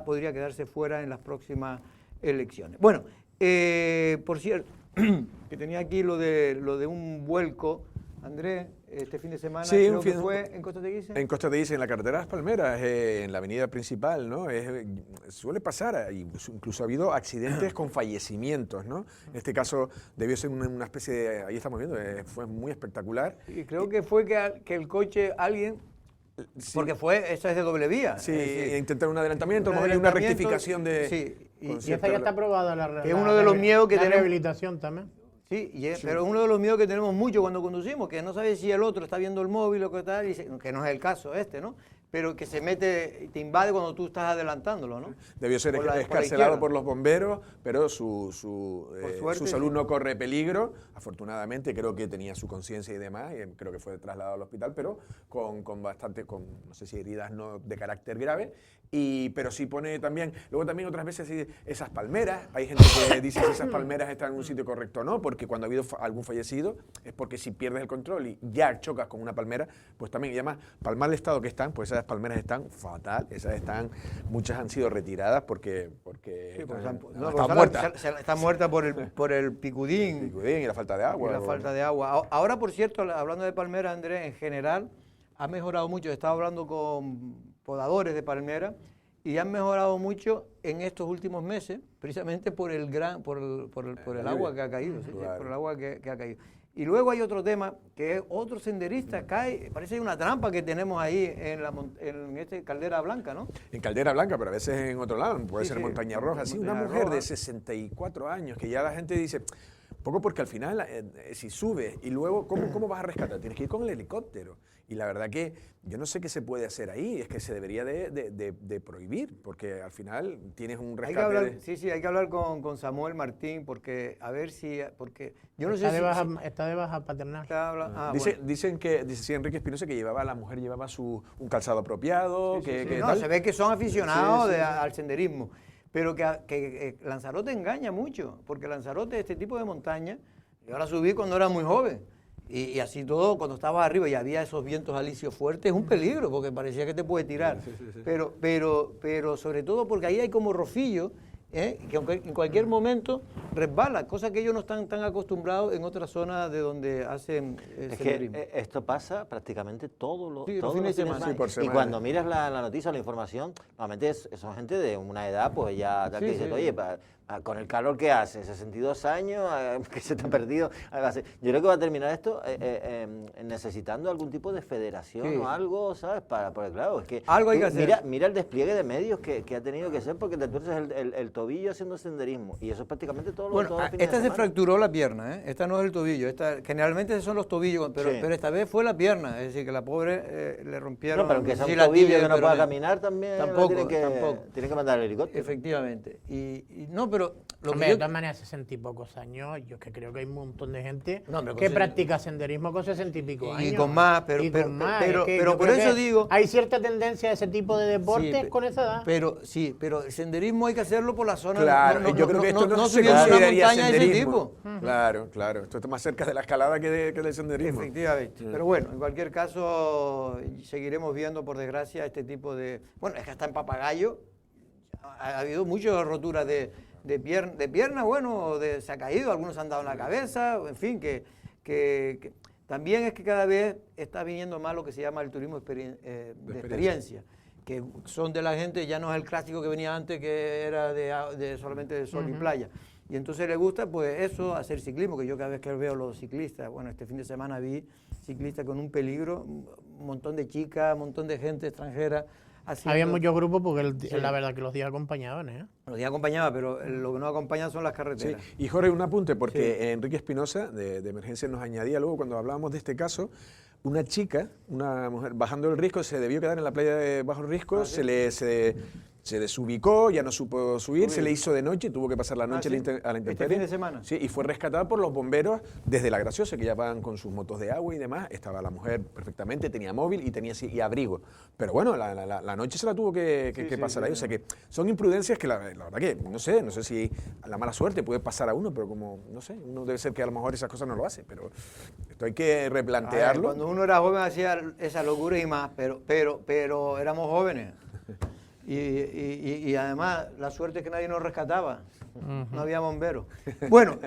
podría quedarse fuera en las próximas elecciones. Bueno, Por cierto, que tenía aquí lo de un vuelco, Andrés, este fin de semana, Sí, creo que fue en Costa Teguise. En Costa Teguise, en la carretera de las Palmeras, en la avenida principal, ¿no? Suele pasar, incluso ha habido accidentes con fallecimientos, ¿no? En este caso debió ser una especie de, ahí estamos viendo, fue muy espectacular. Y creo que fue que el coche, alguien, Sí. porque eso es de doble vía. Sí, es decir, intentar un adelantamiento, un a lo mejor hay una adelantamiento, rectificación de... sí, Y esa ya está aprobada la Que es uno de los miedos que la tenemos. rehabilitación también. Sí, pero uno de los miedos que tenemos mucho cuando conducimos, que no sabes si el otro está viendo el móvil o qué tal, que no es el caso ¿no? Pero que se mete, te invade cuando tú estás adelantándolo, ¿no? Debió ser Por la escarcelado izquierda. por los bomberos, pero su suerte, salud sí. no corre peligro. Afortunadamente, creo que tenía su conciencia y demás, y creo que fue trasladado al hospital, pero con no sé si heridas no de carácter grave. Pero sí pone también, luego también otras veces esas palmeras, hay gente que dice si esas palmeras están en un sitio correcto o no, porque cuando ha habido algún fallecido es porque si pierdes el control y ya chocas con una palmera, pues también, y además, para el mal estado que están, pues esas palmeras están fatal, muchas han sido retiradas porque están muertas. Están muertas por el picudín. Y la falta de agua. Y la falta de agua. Ahora, por cierto, hablando de palmera, Andrés, en general ha mejorado mucho. He estado hablando con podadores de palmera y han mejorado mucho en estos últimos meses, precisamente por el agua que ha caído, ¿sí? Claro. Por el agua que ha caído. Y luego hay otro tema, que es otro senderista cae, parece que hay una trampa que tenemos ahí en esta Caldera Blanca, ¿no? En Caldera Blanca, pero a veces en otro lado, puede Sí, ser sí, Montaña Roja. Sí, una Montaña mujer Roja. de 64 años, que ya la gente dice, poco porque al final, si subes y luego, ¿cómo vas a rescatar? Tienes que ir con el helicóptero. Y la verdad que yo no sé qué se puede hacer ahí, es que se debería de prohibir, porque al final tienes un rescate. Hay que hablar con Samuel Martín, porque a ver si, porque yo no Está sé de si... baja, está de baja paternal. Dice Enrique Espinosa que la mujer llevaba un calzado apropiado, No, tal. se ve que son aficionados Sí, sí. al senderismo, pero que Lanzarote engaña mucho, porque Lanzarote, este tipo de montaña, yo la subí cuando era muy joven, y así todo, cuando estabas arriba y había esos vientos alisios fuertes, es un peligro, porque parecía que te puede tirar, pero sobre todo porque ahí hay como rofillo, que en cualquier momento resbala, cosa que ellos no están tan acostumbrados en otras zonas de donde hacen senderismo. Que esto pasa prácticamente todos los fines de semana. Sí, por Y semana. cuando miras la noticia o la información, normalmente son gente de una edad, pues ya tal, que dice, oye, con el calor que hace, 62 años, que se te ha perdido. Yo creo que va a terminar esto necesitando algún tipo de federación o algo, ¿sabes? Porque claro, es que algo hay que hacer. Mira el despliegue de medios que ha tenido que ser porque te tuerces el tobillo haciendo senderismo. Y eso es prácticamente todos los fines de esta se semana. fracturó la pierna, esta no es el tobillo. Generalmente son los tobillos, pero esta vez fue la pierna. Es decir, que la pobre le rompieron. No, pero aunque sea sí, un la tobillo tibia, que no pero pueda caminar también Tampoco. tienen que mandar el helicóptero. Efectivamente. No, pero lo Hombre, que de todas maneras, 60 y pocos años, yo que creo que hay un montón de gente No, hombre, con que ese- practica senderismo con 60 y pico años. Y con más, pero es que por yo creo eso que digo... hay cierta tendencia a ese tipo de deportes Sí, con esa edad. Pero el senderismo hay que hacerlo por la zona. Claro, yo creo que esto no se subiendo una consideraría montaña de ese senderismo. tipo. Claro. Esto está más cerca de la escalada que del senderismo. Efectivamente. Pero bueno, en cualquier caso, seguiremos viendo, por desgracia, este tipo de... Bueno, es que hasta en Papagayo ha habido muchas roturas de pierna, bueno, se ha caído, algunos han dado en la cabeza, en fin, que también es que cada vez está viniendo más lo que se llama el turismo de experiencia, que son de la gente, ya no es el clásico que venía antes, que era solamente de sol y playa. Y entonces le gusta, pues eso, hacer ciclismo, que yo cada vez que veo los ciclistas, bueno, este fin de semana vi ciclistas con un peligro, un montón de chicas, un montón de gente extranjera. Había muchos grupos porque la verdad que los días acompañaban, Los días acompañaba, pero lo que no acompaña son las Sí. carreteras. Y Jorge, un apunte, porque Enrique Espinosa, de Emergencia, nos añadía luego, cuando hablábamos de este caso, una chica, una mujer, bajando el Risco, se debió quedar en la playa de Bajo el Risco, se desubicó, ya no supo subir, se le hizo de noche, tuvo que pasar la noche a la intemperie. ¿Este fin de semana? Sí, y fue rescatada por los bomberos desde La Graciosa, que ya van con sus motos de agua y demás. Estaba la mujer perfectamente, tenía móvil y tenía abrigo. Pero bueno, la noche se la tuvo que pasar ahí. O sea que son imprudencias que la verdad que, no sé si a la mala suerte puede pasar a uno, pero como, no sé, uno debe ser que a lo mejor esas cosas no lo hace. Pero esto hay que replantearlo. Cuando uno era joven hacía esa locura y más, pero éramos jóvenes. Y además, la suerte es que nadie nos rescataba, no había bomberos. Bueno,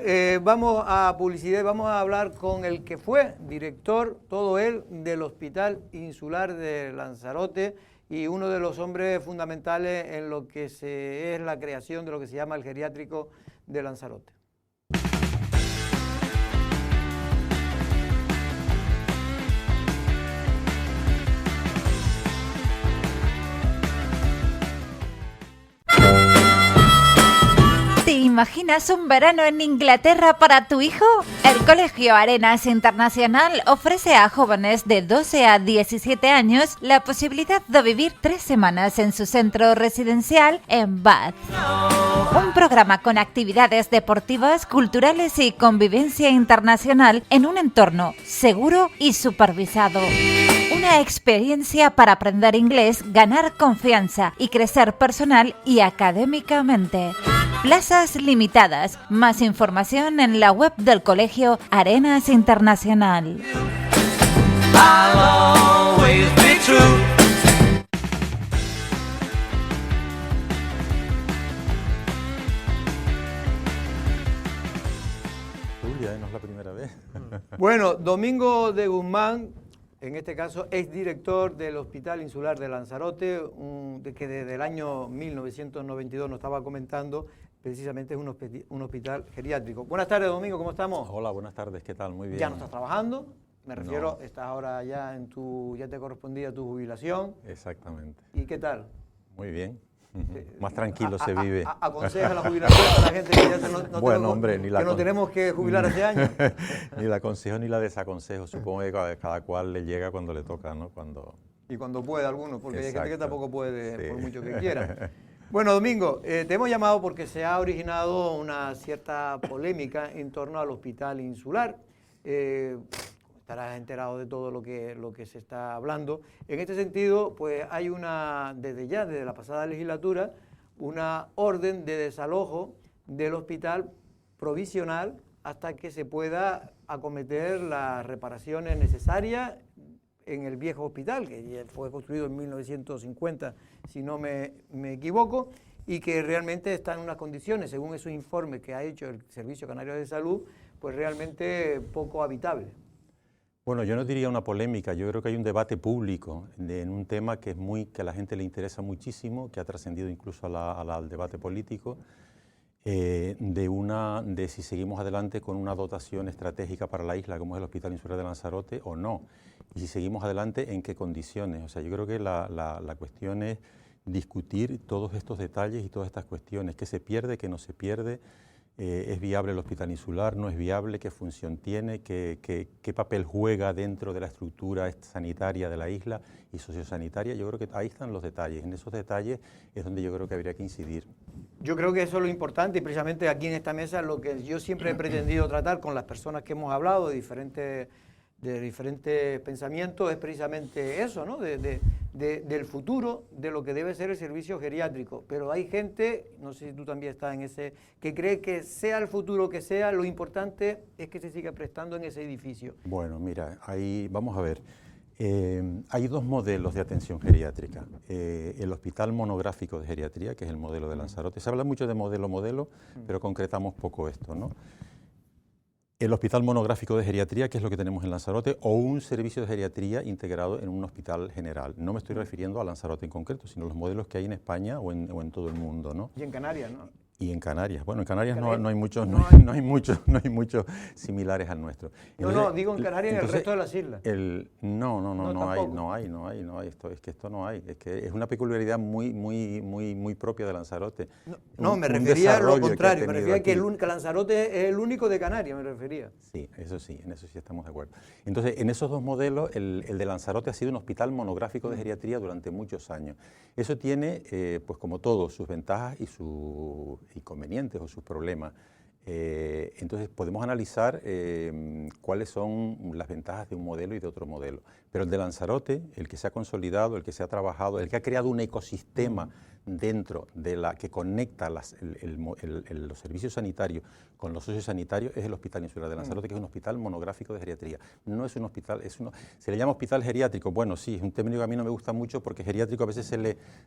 vamos a publicidad, vamos a hablar con el que fue director, todo él, del Hospital Insular de Lanzarote y uno de los hombres fundamentales en lo que es la creación de lo que se llama el geriátrico de Lanzarote. ¿Te imaginas un verano en Inglaterra para tu hijo? El Colegio Arenas Internacional ofrece a jóvenes de 12 a 17 años la posibilidad de vivir 3 semanas en su centro residencial en Bath. Un programa con actividades deportivas, culturales y convivencia internacional en un entorno seguro y supervisado. Una experiencia para aprender inglés, ganar confianza y crecer personal y académicamente. Plazas limitadas. Más información en la web del Colegio Arenas Internacional. Julia, no es la primera vez. Bueno, Domingo de Guzmán, en este caso, es director del Hospital Insular de Lanzarote, que desde el año 1992 nos estaba comentando, precisamente es un hospital geriátrico. Buenas tardes, Domingo, ¿cómo estamos? Hola, buenas tardes, ¿qué tal? Muy bien. ¿Ya no estás trabajando? Me refiero, No. estás ahora ya ya te correspondía tu jubilación. Exactamente. ¿Y qué tal? Muy bien. Más tranquilo se vive. ¿Aconseja la jubilación a la gente que ya Bueno, hombre, ni la que no tenemos que jubilar hace años? Ni la aconsejo ni la desaconsejo. Supongo que cada cual le llega cuando le toca, ¿no? Y cuando puede algunos, porque hay gente que Exacto. tampoco puede, Sí. por mucho que quiera. Bueno, Domingo, te hemos llamado porque se ha originado una cierta polémica en torno al Hospital Insular. Estarás enterado de todo lo que se está hablando. En este sentido, pues hay desde la pasada legislatura, una orden de desalojo del hospital provisional hasta que se pueda acometer las reparaciones necesarias en el viejo hospital, que ya fue construido en 1950, si no me equivoco, y que realmente está en unas condiciones, según esos informes que ha hecho el Servicio Canario de Salud, pues realmente poco habitable. Bueno, yo no diría una polémica, yo creo que hay un debate público en un tema que a la gente le interesa muchísimo, que ha trascendido incluso al debate político, de si seguimos adelante con una dotación estratégica para la isla, como es el Hospital Insular de Lanzarote, o no. Y si seguimos adelante, ¿en qué condiciones? O sea, yo creo que la cuestión es discutir todos estos detalles y todas estas cuestiones. ¿Qué se pierde, qué no se pierde? ¿Es viable el Hospital Insular? ¿No es viable? ¿Qué función tiene? ¿Qué papel juega dentro de la estructura sanitaria de la isla y sociosanitaria? Yo creo que ahí están los detalles. En esos detalles es donde yo creo que habría que incidir. Yo creo que eso es lo importante y precisamente aquí en esta mesa lo que yo siempre he pretendido tratar con las personas que hemos hablado de diferentes pensamientos es precisamente eso, ¿no? Del futuro, de lo que debe ser el servicio geriátrico. Pero hay gente, no sé si tú también estás en ese, que cree que sea el futuro que sea, lo importante es que se siga prestando en ese edificio. Bueno, mira, ahí vamos a ver. Hay dos modelos de atención geriátrica. El Hospital Monográfico de Geriatría, que es el modelo de Lanzarote. Se habla mucho de modelo, pero concretamos poco esto, ¿no? El Hospital Monográfico de Geriatría, que es lo que tenemos en Lanzarote, o un servicio de geriatría integrado en un hospital general. No me estoy refiriendo a Lanzarote en concreto, sino a los modelos que hay en España o en todo el mundo, ¿no? Y en Canarias, ¿no? Y en Canarias. Bueno, en Canarias no hay muchos similares al nuestro. Entonces, digo en Canarias y en el resto de las islas. No hay. Esto no hay. Es que es una peculiaridad muy propia de Lanzarote. Me refería a lo contrario. Me refería a que Lanzarote es el único de Canarias, me refería. Sí, en eso sí estamos de acuerdo. Entonces, en esos dos modelos, el de Lanzarote ha sido un hospital monográfico de geriatría durante muchos años. Eso tiene, pues como todo, sus ventajas y sus inconvenientes o sus problemas. Entonces podemos analizar cuáles son las ventajas de un modelo y de otro modelo. Pero el de Lanzarote, el que se ha consolidado, el que se ha trabajado, el que ha creado un ecosistema dentro de la que conecta los servicios sanitarios con los sociosanitarios, es el Hospital Insular de Lanzarote, que es un hospital monográfico de geriatría. No es un hospital, se le llama hospital geriátrico. Bueno, sí, es un término que a mí no me gusta mucho porque geriátrico a veces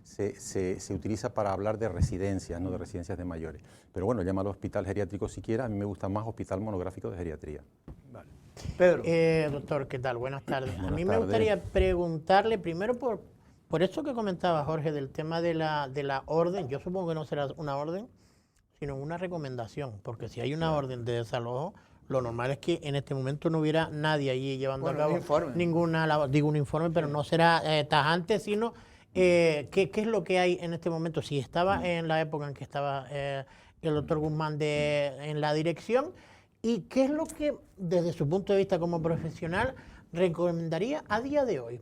se utiliza para hablar de residencias, no de residencias de mayores. Pero bueno, llámalo hospital geriátrico si quieres, a mí me gusta más hospital monográfico de geriatría. Vale. Pedro. Doctor, ¿qué tal? Buenas tardes. Buenas a mí me gustaría preguntarle primero por eso que comentaba Jorge del tema de la orden. Yo supongo que no será una orden, sino una recomendación, porque si hay una orden de desalojo, lo normal es que en este momento no hubiera nadie allí llevando a cabo ninguna labor, digo un informe, pero no será tajante, sino ¿qué es lo que hay en este momento? Si estaba en la época en que estaba el doctor Guzmán en la dirección, ¿y qué es lo que desde su punto de vista como profesional recomendaría a día de hoy?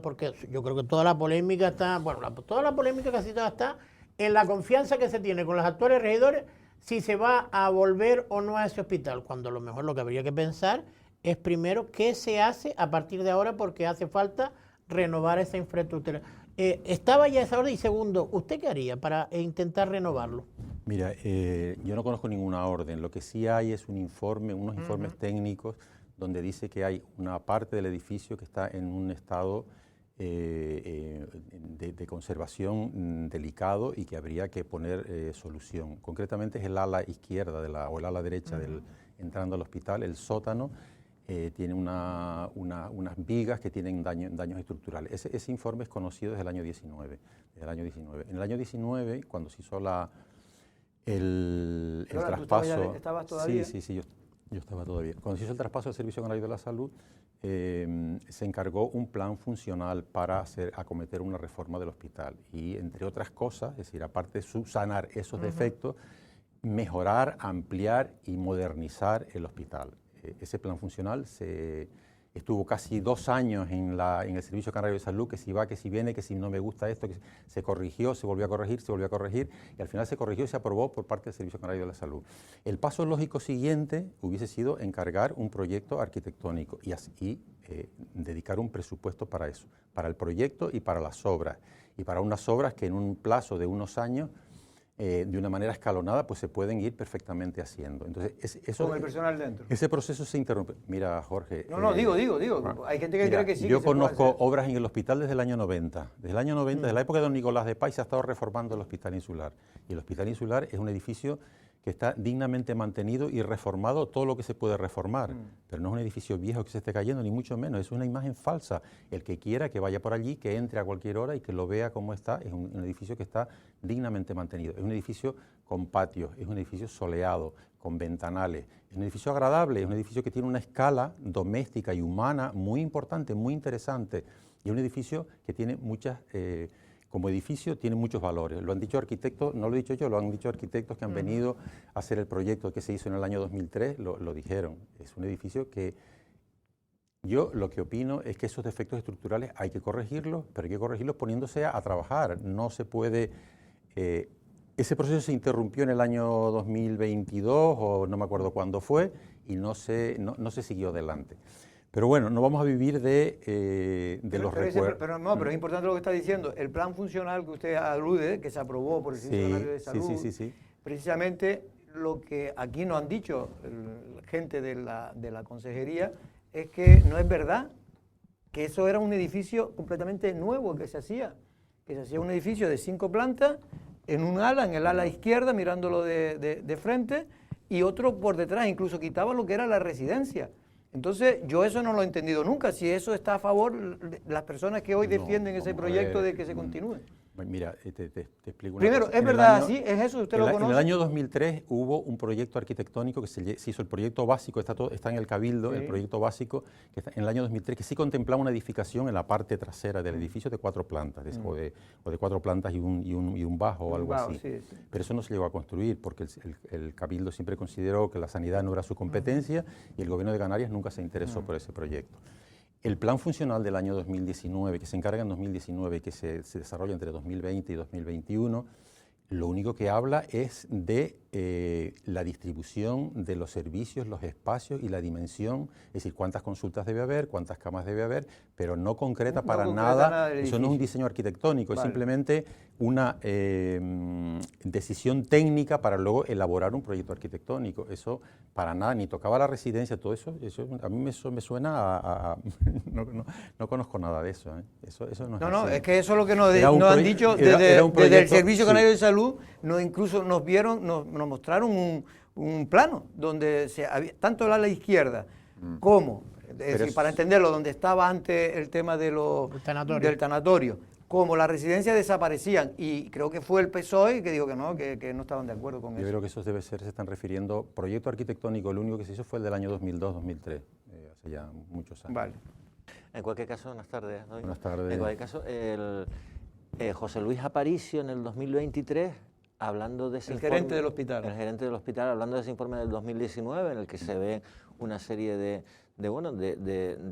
Porque yo creo que toda la polémica está, toda la polémica casi toda está en la confianza que se tiene con los actuales regidores si se va a volver o no a ese hospital, cuando a lo mejor lo que habría que pensar es primero qué se hace a partir de ahora, porque hace falta renovar esa infraestructura. ¿Estaba ya esa orden? Y segundo, ¿usted qué haría para intentar renovarlo? Mira, yo no conozco ninguna orden. Lo que sí hay es unos informes técnicos donde dice que hay una parte del edificio que está en un estado de conservación delicado y que habría que poner solución. Concretamente es el ala izquierda o el ala derecha entrando al hospital, el sótano. Tiene unas vigas que tienen daños estructurales. Ese informe es conocido desde el año 19. En el año 19, cuando se hizo el traspaso... ¿Estabas todavía? Sí, yo estaba todavía. Cuando se hizo el traspaso del Servicio Canario de la Salud, se encargó un plan funcional para acometer una reforma del hospital. Y entre otras cosas, es decir, aparte de subsanar esos defectos, mejorar, ampliar y modernizar el hospital. Ese plan funcional estuvo casi 2 años en el Servicio Canario de Salud, que si va, que si viene, que si no me gusta esto, que se corrigió, se volvió a corregir, y al final se corrigió y se aprobó por parte del Servicio Canario de la Salud. El paso lógico siguiente hubiese sido encargar un proyecto arquitectónico y dedicar un presupuesto para eso, para el proyecto y para las obras, y para unas obras que en un plazo de unos años, de una manera escalonada, pues se pueden ir perfectamente haciendo. Entonces, con el personal dentro. Ese proceso se interrumpe. Mira, Jorge... Digo. Hay gente que cree que sí. Yo conozco obras en el hospital desde el año 90. Desde el año 90, desde la época de don Nicolás de Paz, se ha estado reformando el Hospital Insular. Y el Hospital Insular es un edificio que está dignamente mantenido y reformado todo lo que se puede reformar. Pero no es un edificio viejo que se esté cayendo, ni mucho menos. Es una imagen falsa. El que quiera que vaya por allí, que entre a cualquier hora y que lo vea cómo está, es un edificio que está dignamente mantenido. Es un edificio con patios, es un edificio soleado, con ventanales. Es un edificio agradable, es un edificio que tiene una escala doméstica y humana muy importante, muy interesante. Y es un edificio que tiene como edificio tiene muchos valores. Lo han dicho arquitectos, no lo he dicho yo, lo han dicho arquitectos que han venido a hacer el proyecto que se hizo en el año 2003, lo dijeron. Es un edificio que yo lo que opino es que esos defectos estructurales hay que corregirlos, pero hay que corregirlos poniéndose a trabajar. No se puede... ese proceso se interrumpió en el año 2022 o no me acuerdo cuándo fue y no se siguió adelante. Pero bueno, no vamos a vivir de los recuerdos. Pero es importante lo que está diciendo. El plan funcional que usted alude, que se aprobó por el Servicio Canario de Salud, sí. Precisamente lo que aquí nos han dicho gente de la consejería es que no es verdad, que eso era un edificio completamente nuevo que se hacía un edificio de 5 plantas, en el ala izquierda, mirándolo de frente, y otro por detrás, incluso quitaba lo que era la residencia. Entonces, yo eso no lo he entendido nunca, si eso está a favor de las personas que hoy defienden ese proyecto de que se continúe. Mira, te explico una Primero, cosa. ¿es verdad así? ¿Es eso? ¿Usted lo conoce? En el año 2003 hubo un proyecto arquitectónico que se hizo, el proyecto básico, está en el Cabildo, el proyecto básico, que está en el año 2003, que sí contemplaba una edificación en la parte trasera del edificio de 4 plantas, o de 4 plantas y un bajo o algo así. Sí. Pero eso no se llegó a construir porque el Cabildo siempre consideró que la sanidad no era su competencia y el gobierno de Canarias nunca se interesó por ese proyecto. El plan funcional del año 2019, que se encarga en 2019 y que se desarrolla entre 2020 y 2021, lo único que habla es de la distribución de los servicios, los espacios y la dimensión, es decir, cuántas consultas debe haber, cuántas camas debe haber, pero no concreta para nada, eso no es un diseño arquitectónico, es simplemente una decisión técnica para luego elaborar un proyecto arquitectónico. Eso para nada, ni tocaba la residencia, todo eso a mí me suena a no conozco nada de eso. Eso no es así. Es que eso es lo que nos han dicho desde el Servicio Canario de Salud, incluso nos mostraron un plano donde tanto el ala izquierda como, para entenderlo, donde estaba antes el tema del tanatorio, como la residencia desaparecían, y creo que fue el PSOE que dijo que no estaban de acuerdo con eso. Yo creo que eso se están refiriendo, proyecto arquitectónico, el único que se hizo fue el del año 2002-2003, hace ya muchos años. Vale. En cualquier caso, buenas tardes. ¿No? Buenas tardes. En cualquier caso, José Luis Aparicio en el 2023, hablando de ese informe, gerente del hospital. El gerente del hospital, hablando de ese informe del 2019, en el que se ve una serie de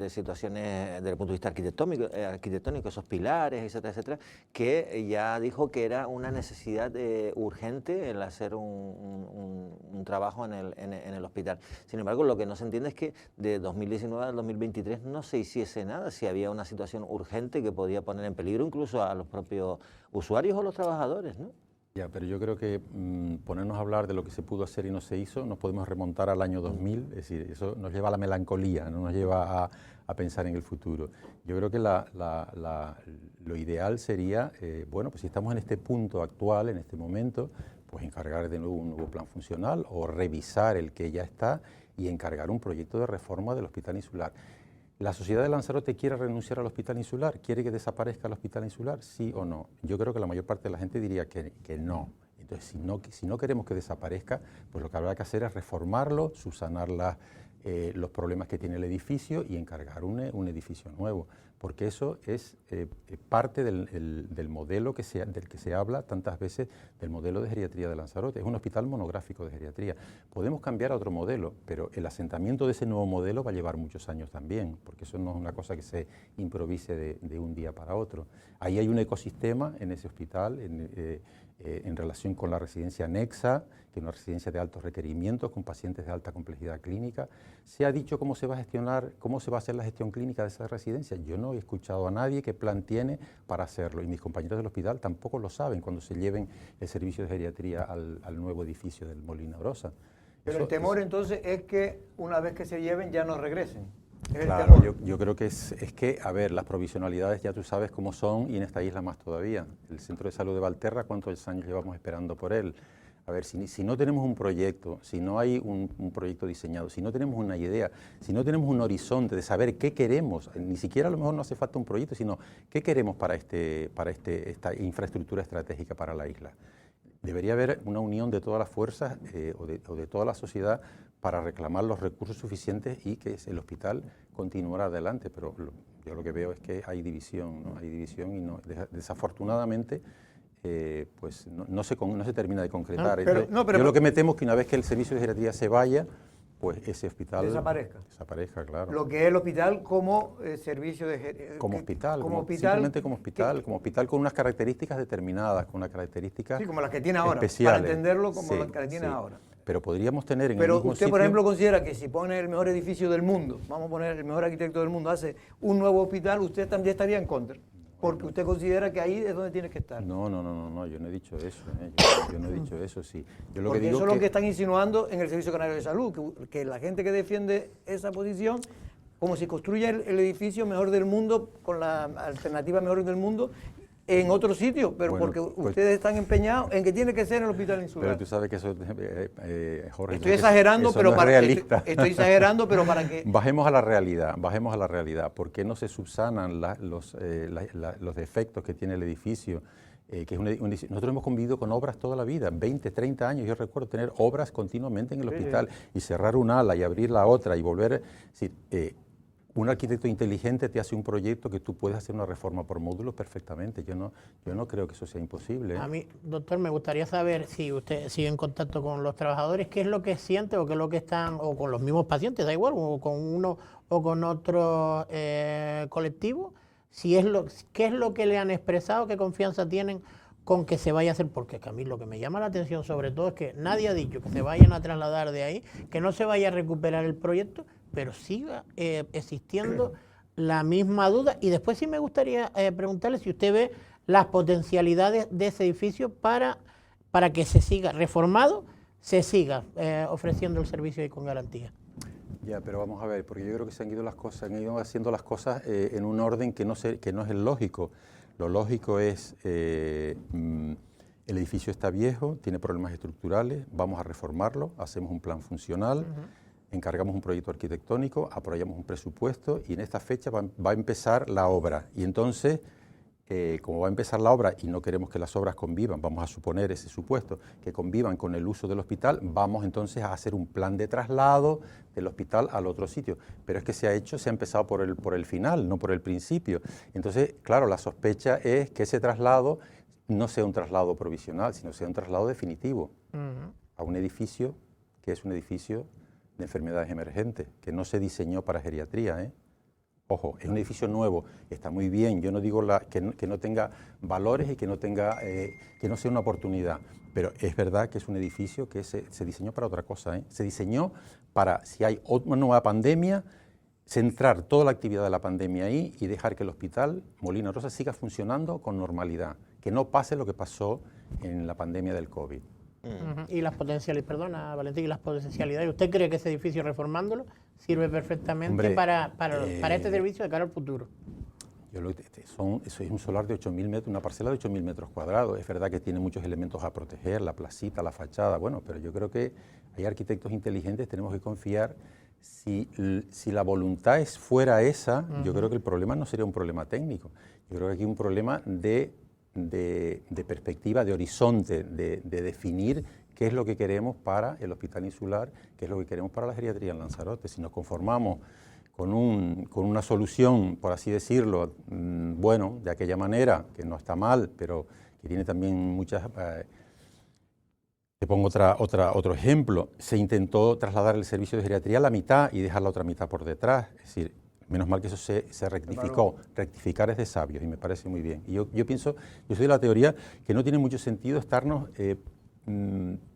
situaciones desde el punto de vista arquitectónico, esos pilares, etcétera, etcétera, que ya dijo que era una necesidad urgente el hacer un trabajo en el hospital. Sin embargo, lo que no se entiende es que de 2019 al 2023 no se hiciese nada, si había una situación urgente que podía poner en peligro incluso a los propios usuarios o los trabajadores, ¿no? Ya, pero yo creo que ponernos a hablar de lo que se pudo hacer y no se hizo, nos podemos remontar al año 2000, es decir, eso nos lleva a la melancolía, no nos lleva a pensar en el futuro. Yo creo que lo ideal sería, bueno, pues si estamos en este punto actual, en este momento, pues encargar de nuevo un nuevo plan funcional o revisar el que ya está y encargar un proyecto de reforma del Hospital Insular. ¿La sociedad de Lanzarote quiere renunciar al Hospital Insular? ¿Quiere que desaparezca el Hospital Insular? ¿Sí o no? Yo creo que la mayor parte de la gente diría que no. Entonces, si no queremos que desaparezca, pues lo que habrá que hacer es reformarlo, subsanar los problemas que tiene el edificio y encargar un edificio nuevo, porque eso es parte del modelo del que se habla tantas veces, del modelo de geriatría de Lanzarote. Es un hospital monográfico de geriatría. Podemos cambiar a otro modelo, pero el asentamiento de ese nuevo modelo va a llevar muchos años también, porque eso no es una cosa que se improvise de un día para otro. Ahí hay un ecosistema en ese hospital, en relación con la residencia anexa, que es una residencia de altos requerimientos con pacientes de alta complejidad clínica. ¿Se ha dicho cómo se va a gestionar, cómo se va a hacer la gestión clínica de esa residencia? Yo no he escuchado a nadie qué plan tiene para hacerlo, y mis compañeros del hospital tampoco lo saben cuando se lleven el servicio de geriatría al nuevo edificio del Molina Brossa. Pero el temor entonces es que una vez que se lleven ya no regresen. Claro, yo creo que es que, a ver, las provisionalidades ya tú sabes cómo son, y en esta isla más todavía. El Centro de Salud de Valterra, ¿cuántos años llevamos esperando por él? A ver, si no tenemos un proyecto, si no hay un proyecto diseñado, si no tenemos una idea, si no tenemos un horizonte de saber qué queremos, ni siquiera a lo mejor no hace falta un proyecto, sino qué queremos para esta infraestructura estratégica para la isla. Debería haber una unión de todas las fuerzas o de toda la sociedad para reclamar los recursos suficientes y que el hospital continuara adelante, pero yo lo que veo es que hay división, ¿no? Hay división y desafortunadamente pues no se termina de concretar. Yo lo que me temo es que una vez que el servicio de geriatría se vaya, pues ese hospital desaparezca, claro. Lo que es el hospital como servicio de geriatría. Simplemente como hospital con unas características determinadas, con unas características como las que tiene ahora, especiales. para entenderlo como las que tiene ahora. Pero podríamos tener en el mismo mismo usted, sitio... por ejemplo, considera que si pone el mejor edificio del mundo, vamos a poner el mejor arquitecto del mundo, hace un nuevo hospital, usted también estaría en contra. Porque usted considera que ahí es donde tiene que estar. No, yo no he dicho eso. Yo no he dicho eso, sí. Yo lo porque que digo eso es lo que están insinuando en el Servicio Canario de Salud, que la gente que defiende esa posición, como si construya el edificio mejor del mundo, con la alternativa mejor del mundo, en otro sitio, pero bueno, porque ustedes están empeñados en que tiene que ser en el Hospital Insular. Pero tú sabes que eso, Jorge... Estoy exagerando, pero no es realista. Estoy exagerando, pero para que... Bajemos a la realidad. ¿Por qué no se subsanan los defectos que tiene el edificio? Que es nosotros hemos convivido con obras toda la vida, 20, 30 años. Yo recuerdo tener obras continuamente en el hospital y cerrar un ala y abrir la otra y volver... un arquitecto inteligente te hace un proyecto que tú puedes hacer una reforma por módulos perfectamente. Yo no creo que eso sea imposible. A mí, doctor, me gustaría saber si usted sigue en contacto con los trabajadores, qué es lo que siente o qué es lo que están, o con los mismos pacientes, da igual, o con uno o con otro colectivo, qué es lo que le han expresado, qué confianza tienen con que se vaya a hacer, porque a mí lo que me llama la atención sobre todo es que nadie ha dicho que se vayan a trasladar de ahí, que no se vaya a recuperar el proyecto, pero siga existiendo la misma duda. Y después sí me gustaría preguntarle si usted ve las potencialidades de ese edificio para que se siga reformado, se siga ofreciendo el servicio ahí con garantía. Ya, pero vamos a ver, porque yo creo que se han ido haciendo las cosas en un orden que no es el lógico. Lo lógico es, el edificio está viejo, tiene problemas estructurales, vamos a reformarlo, hacemos un plan funcional, encargamos un proyecto arquitectónico, apoyamos un presupuesto y en esta fecha va a empezar la obra. Y entonces, como va a empezar la obra y no queremos que las obras convivan, vamos a suponer ese supuesto, que convivan con el uso del hospital, vamos entonces a hacer un plan de traslado del hospital al otro sitio. Pero es que se ha empezado por el final, no por el principio. Entonces, claro, la sospecha es que ese traslado no sea un traslado provisional, sino sea un traslado definitivo a un edificio que es un edificio de enfermedades emergentes, que no se diseñó para geriatría, ¿eh? Ojo, es un edificio nuevo, está muy bien, yo no digo que no tenga valores y que no sea una oportunidad, pero es verdad que es un edificio que se diseñó para otra cosa, ¿eh? Se diseñó para, si hay una nueva pandemia, centrar toda la actividad de la pandemia ahí y dejar que el hospital Molina Rosa siga funcionando con normalidad, que no pase lo que pasó en la pandemia del COVID. Y las potencialidades, perdona Valentín, y las potencialidades, ¿usted cree que ese edificio reformándolo sirve perfectamente, hombre, para este servicio de cara al futuro? Eso es un solar de 8.000 metros, una parcela de 8.000 metros cuadrados. Es verdad que tiene muchos elementos a proteger, la placita, la fachada, bueno, pero yo creo que hay arquitectos inteligentes, tenemos que confiar. Si la voluntad fuera esa, yo creo que el problema no sería un problema técnico. Yo creo que aquí hay un problema de perspectiva, de horizonte, de definir qué es lo que queremos para el Hospital Insular, qué es lo que queremos para la geriatría en Lanzarote. Si nos conformamos con una solución, por así decirlo, bueno, de aquella manera, que no está mal, pero que tiene también muchas... te pongo otro ejemplo. Se intentó trasladar el servicio de geriatría a la mitad y dejar la otra mitad por detrás. Es decir, menos mal que eso se rectificó. Rectificar es de sabios y me parece muy bien. Y yo pienso, yo soy de la teoría que no tiene mucho sentido estarnos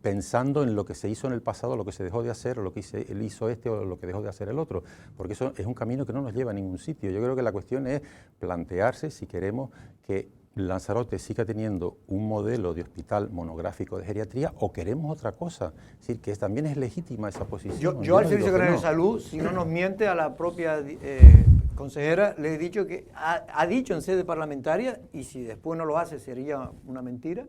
pensando en lo que se hizo en el pasado, lo que se dejó de hacer, o lo que hizo este o lo que dejó de hacer el otro, porque eso es un camino que no nos lleva a ningún sitio. Yo creo que la cuestión es plantearse si queremos que Lanzarote siga teniendo un modelo de hospital monográfico de geriatría o queremos otra cosa. Es decir, que también es legítima esa posición. Yo al Servicio Canario de Salud, si no nos miente a la propia consejera, le he dicho que ha dicho en sede parlamentaria, y si después no lo hace sería una mentira,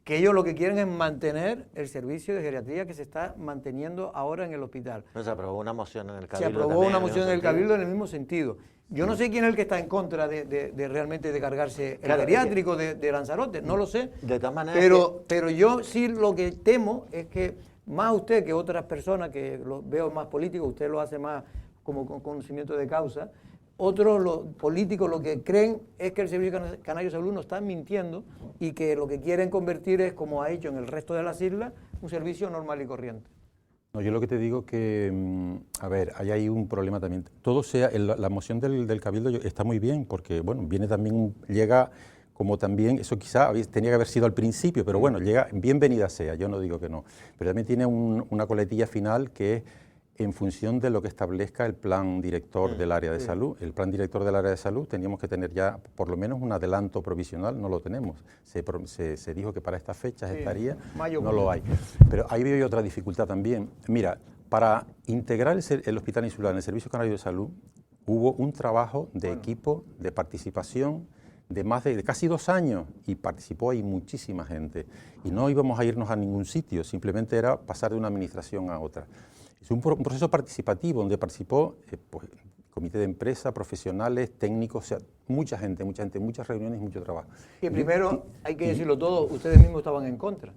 que ellos lo que quieren es mantener el servicio de geriatría que se está manteniendo ahora en el hospital. Pero se aprobó una moción en el Cabildo. Se aprobó una moción en el Cabildo en el mismo sentido. Yo no sé quién es el que está en contra de realmente de cargarse el geriátrico de Lanzarote, no lo sé. De todas maneras. Pero yo sí lo que temo es que más usted que otras personas que lo veo más políticos, usted lo hace más como con conocimiento de causa, otros los políticos lo que creen es que el Servicio Canario de Salud nos está mintiendo y que lo que quieren convertir es, como ha hecho en el resto de las islas, un servicio normal y corriente. No, yo lo que te digo que, a ver, hay ahí un problema también. Todo sea, la moción del Cabildo está muy bien porque, bueno, viene también, llega como también, eso quizá tenía que haber sido al principio, pero bueno, llega, bienvenida sea, yo no digo que no. Pero también tiene una coletilla final que es en función de lo que establezca el plan director del área de salud. El plan director del área de salud teníamos que tener ya por lo menos un adelanto provisional, no lo tenemos. Se dijo que para estas fechas estaría, no lo hay. Pero ahí veo yo otra dificultad también. Mira, para integrar el Hospital Insular en el Servicio Canario de Salud hubo un trabajo de equipo, de participación, de más de casi 2 años, y participó ahí muchísima gente. Y no íbamos a irnos a ningún sitio, simplemente era pasar de una administración a otra. Es un proceso participativo donde participó pues, comité de empresa, profesionales, técnicos, o sea, mucha gente, muchas reuniones, mucho trabajo. Y primero, hay que decirlo todo, ustedes mismos estaban en contra.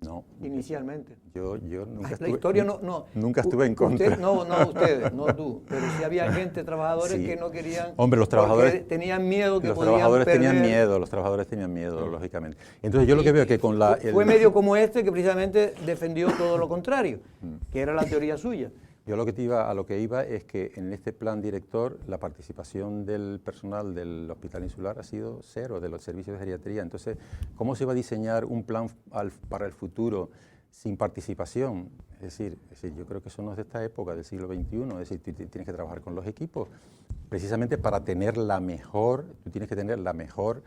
No. Inicialmente. Yo nunca la estuve... historia no. Nunca estuve en contra. Ustedes, no tú. Pero sí había gente, trabajadores que no querían... Hombre, los trabajadores... tenían miedo que los podían trabajadores perder. Los trabajadores tenían miedo, lógicamente. Entonces yo lo que veo es que con la... Fue medio como este que precisamente defendió todo lo contrario, que era la teoría suya. Yo a lo que iba es que en este plan director la participación del personal del Hospital Insular ha sido cero, de los servicios de geriatría. Entonces, ¿cómo se va a diseñar un plan para el futuro sin participación? Es decir, yo creo que eso no es de esta época, del siglo XXI. Es decir, tú tienes que trabajar con los equipos precisamente para tener tú tienes que tener el mejor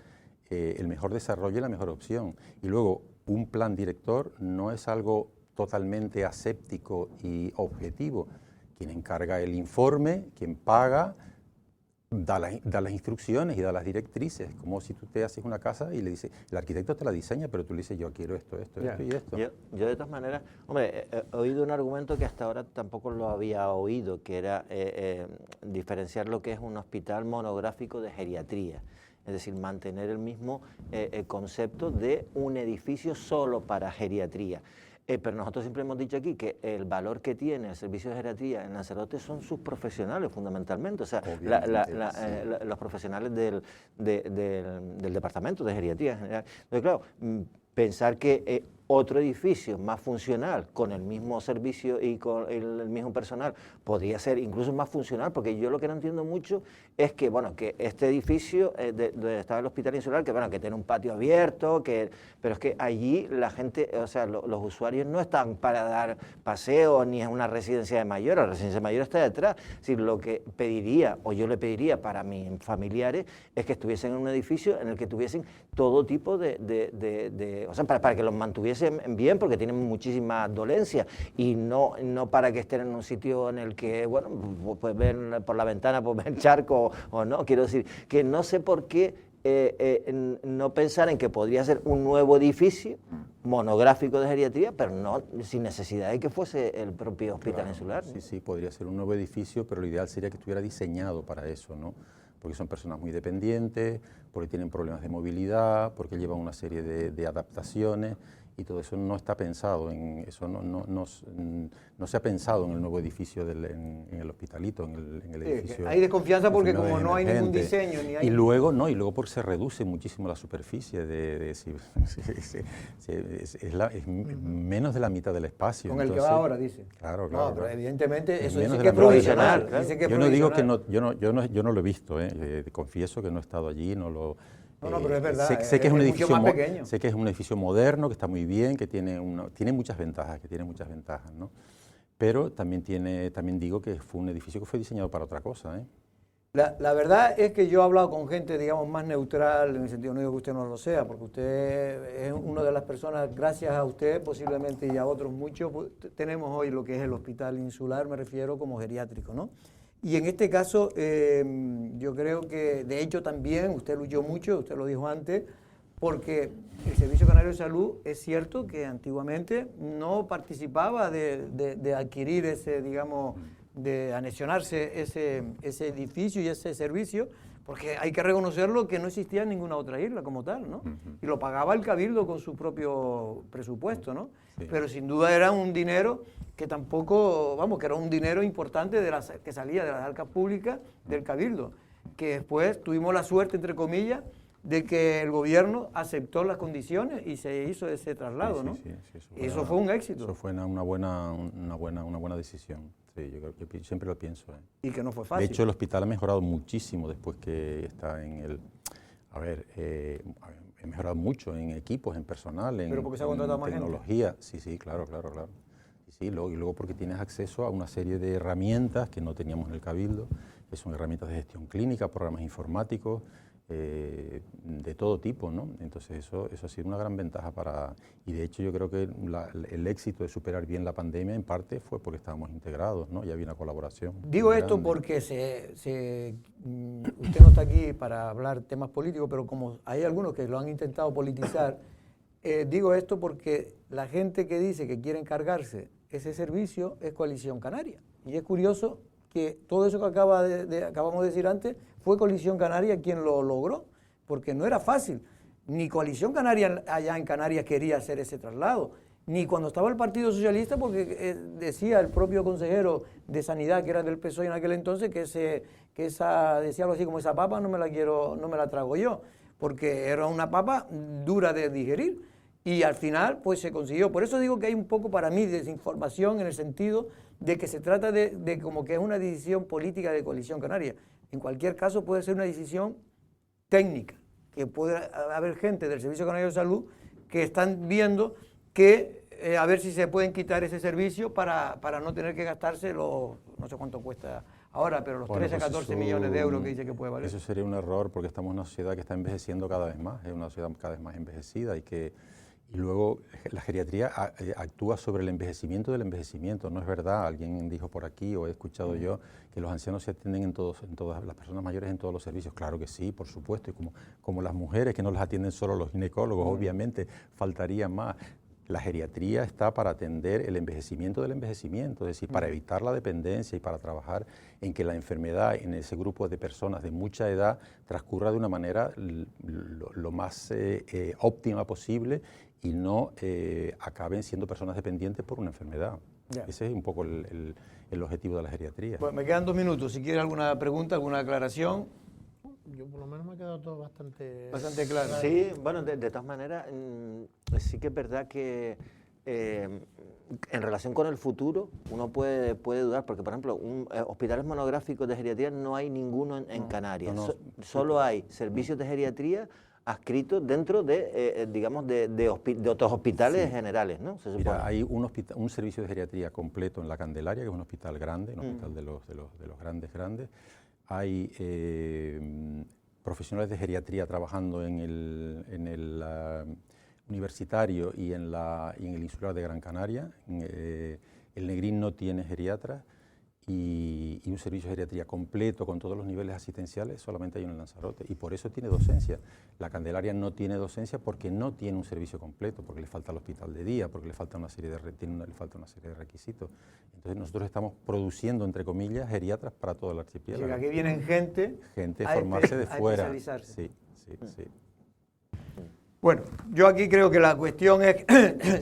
desarrollo y la mejor opción. Y luego, un plan director no es algo totalmente aséptico y objetivo. Quien encarga el informe, quien paga, da las instrucciones y da las directrices, como si tú te haces una casa y le dices, el arquitecto te la diseña, pero tú le dices, yo quiero esto y esto. Yo de todas maneras, hombre, he oído un argumento que hasta ahora tampoco lo había oído, que era diferenciar lo que es un hospital monográfico de geriatría. Es decir, mantener el mismo concepto de un edificio solo para geriatría. Pero nosotros siempre hemos dicho aquí que el valor que tiene el servicio de geriatría en Lanzarote son sus profesionales, fundamentalmente. O sea, los profesionales del departamento de geriatría en general. Entonces, claro, pensar que otro edificio más funcional, con el mismo servicio y con el mismo personal, podría ser incluso más funcional, porque yo lo que no entiendo mucho es que, bueno, que este edificio donde estaba el Hospital Insular, que bueno, que tiene un patio abierto, pero es que allí la gente, o sea, los usuarios no están para dar paseos, ni es una residencia de mayores, la residencia de mayores está detrás. Es decir, lo que pediría, o yo le pediría para mis familiares, es que estuviesen en un edificio en el que tuviesen todo tipo o sea, para que los mantuviesen bien, porque tienen muchísimas dolencias, y no para que estén en un sitio en el que, bueno, pues ver por la ventana, pues ver charco o no. Quiero decir, que no sé por qué no pensar en que podría ser un nuevo edificio monográfico de geriatría, pero no sin necesidad de que fuese el propio Hospital Insular. Sí, podría ser un nuevo edificio, pero lo ideal sería que estuviera diseñado para eso, ¿no? Porque son personas muy dependientes, porque tienen problemas de movilidad, porque llevan una serie de adaptaciones, y todo eso no está pensado, no se ha pensado en el nuevo edificio en el Hospitalito, en el edificio. Hay desconfianza porque como no hay ningún diseño. Y luego porque se reduce muchísimo la superficie, es menos de la mitad del espacio. Con el que va ahora, dice. Claro. No, pero evidentemente eso dice que es provisional. Yo no lo he visto, confieso que no he estado allí, no lo... No, pero es verdad, sé que es un edificio más pequeño. Sé que es un edificio moderno, que está muy bien, que tiene muchas ventajas, ¿no? Pero también digo que fue un edificio que fue diseñado para otra cosa, ¿eh? La verdad es que yo he hablado con gente, digamos, más neutral, en el sentido, no digo que usted no lo sea, porque usted es una de las personas, gracias a usted posiblemente y a otros muchos, tenemos hoy lo que es el Hospital Insular, me refiero, como geriátrico, ¿no? Y en este caso, yo creo que, de hecho, también usted luchó mucho, usted lo dijo antes, porque el Servicio Canario de Salud es cierto que antiguamente no participaba de adquirir ese, digamos, de anexionarse ese edificio y ese servicio, porque hay que reconocerlo que no existía en ninguna otra isla como tal, ¿no? Y lo pagaba el Cabildo con su propio presupuesto, ¿no? Sí. Pero sin duda era un dinero que tampoco, vamos, que era un dinero importante que salía de las arcas públicas del Cabildo, que después tuvimos la suerte, entre comillas, de que el gobierno aceptó las condiciones y se hizo ese traslado, ¿no? Sí, eso fue un éxito. Eso fue una buena decisión. Sí, yo siempre lo pienso. Y que no fue fácil. De hecho, el hospital ha mejorado muchísimo después que está en el... he mejorado mucho en equipos, en personal, en tecnología. Sí, claro. Sí, y luego porque tienes acceso a una serie de herramientas que no teníamos en el Cabildo, que son herramientas de gestión clínica, programas informáticos, de todo tipo, ¿no? Entonces eso ha sido una gran ventaja y de hecho yo creo que el éxito de superar bien la pandemia en parte fue porque estábamos integrados, ¿no? Y había una colaboración. Digo esto porque usted no está aquí para hablar temas políticos, pero como hay algunos que lo han intentado politizar, digo esto porque la gente que dice que quiere encargarse ese servicio es Coalición Canaria. Y es curioso que todo eso que acabamos de decir antes fue Coalición Canaria quien lo logró, porque no era fácil. Ni Coalición Canaria allá en Canarias quería hacer ese traslado, ni cuando estaba el Partido Socialista, porque decía el propio consejero de Sanidad, que era del PSOE en aquel entonces, decía algo así como esa papa no me la trago yo, porque era una papa dura de digerir. y al final pues se consiguió. Por eso digo que hay un poco para mí desinformación en el sentido de que se trata de como que es una decisión política de Coalición Canaria. En cualquier caso puede ser una decisión técnica, que puede haber gente del Servicio Canario de Salud que están viendo que a ver si se pueden quitar ese servicio para no tener que gastarse los, no sé cuánto cuesta ahora, pero los 13 a 14 millones de euros que dice que puede valer. Eso sería un error porque estamos en una sociedad que está envejeciendo cada vez más, es una sociedad cada vez más envejecida y luego la geriatría actúa sobre el envejecimiento del envejecimiento. No es verdad, alguien dijo por aquí o he escuchado yo que los ancianos se atienden en todas las personas mayores en todos los servicios. Claro que sí, por supuesto, y como las mujeres que no las atienden solo los ginecólogos, obviamente faltaría más. La geriatría está para atender el envejecimiento del envejecimiento, es decir, para evitar la dependencia y para trabajar en que la enfermedad en ese grupo de personas de mucha edad transcurra de una manera lo más óptima posible y no acaben siendo personas dependientes por una enfermedad. Ya. Ese es un poco el objetivo de la geriatría. Pues me quedan 2 minutos. Si quiere alguna pregunta, alguna aclaración. Yo por lo menos me ha quedado todo bastante claro. Sí, bueno, de todas maneras, sí que es verdad que en relación con el futuro uno puede dudar, porque por ejemplo, hospitales monográficos de geriatría no hay ninguno en Canarias. Solo hay servicios de geriatría adscritos dentro de, digamos, de otros hospitales generales, ¿no? Se supone. Mira, hay un servicio de geriatría completo en La Candelaria, que es un hospital grande, un hospital de los grandes. Hay profesionales de geriatría trabajando en el universitario y en el insular de Gran Canaria. El Negrín no tiene geriatras y un servicio de geriatría completo con todos los niveles asistenciales solamente hay uno en Lanzarote y por eso tiene docencia. La Candelaria no tiene docencia porque no tiene un servicio completo, porque le falta el hospital de día, porque le falta una serie de requisitos. Entonces nosotros estamos produciendo, entre comillas, geriatras para todo el archipiélago. Aquí vienen gente a formarse de fuera. Sí. Bueno, yo aquí creo que la cuestión es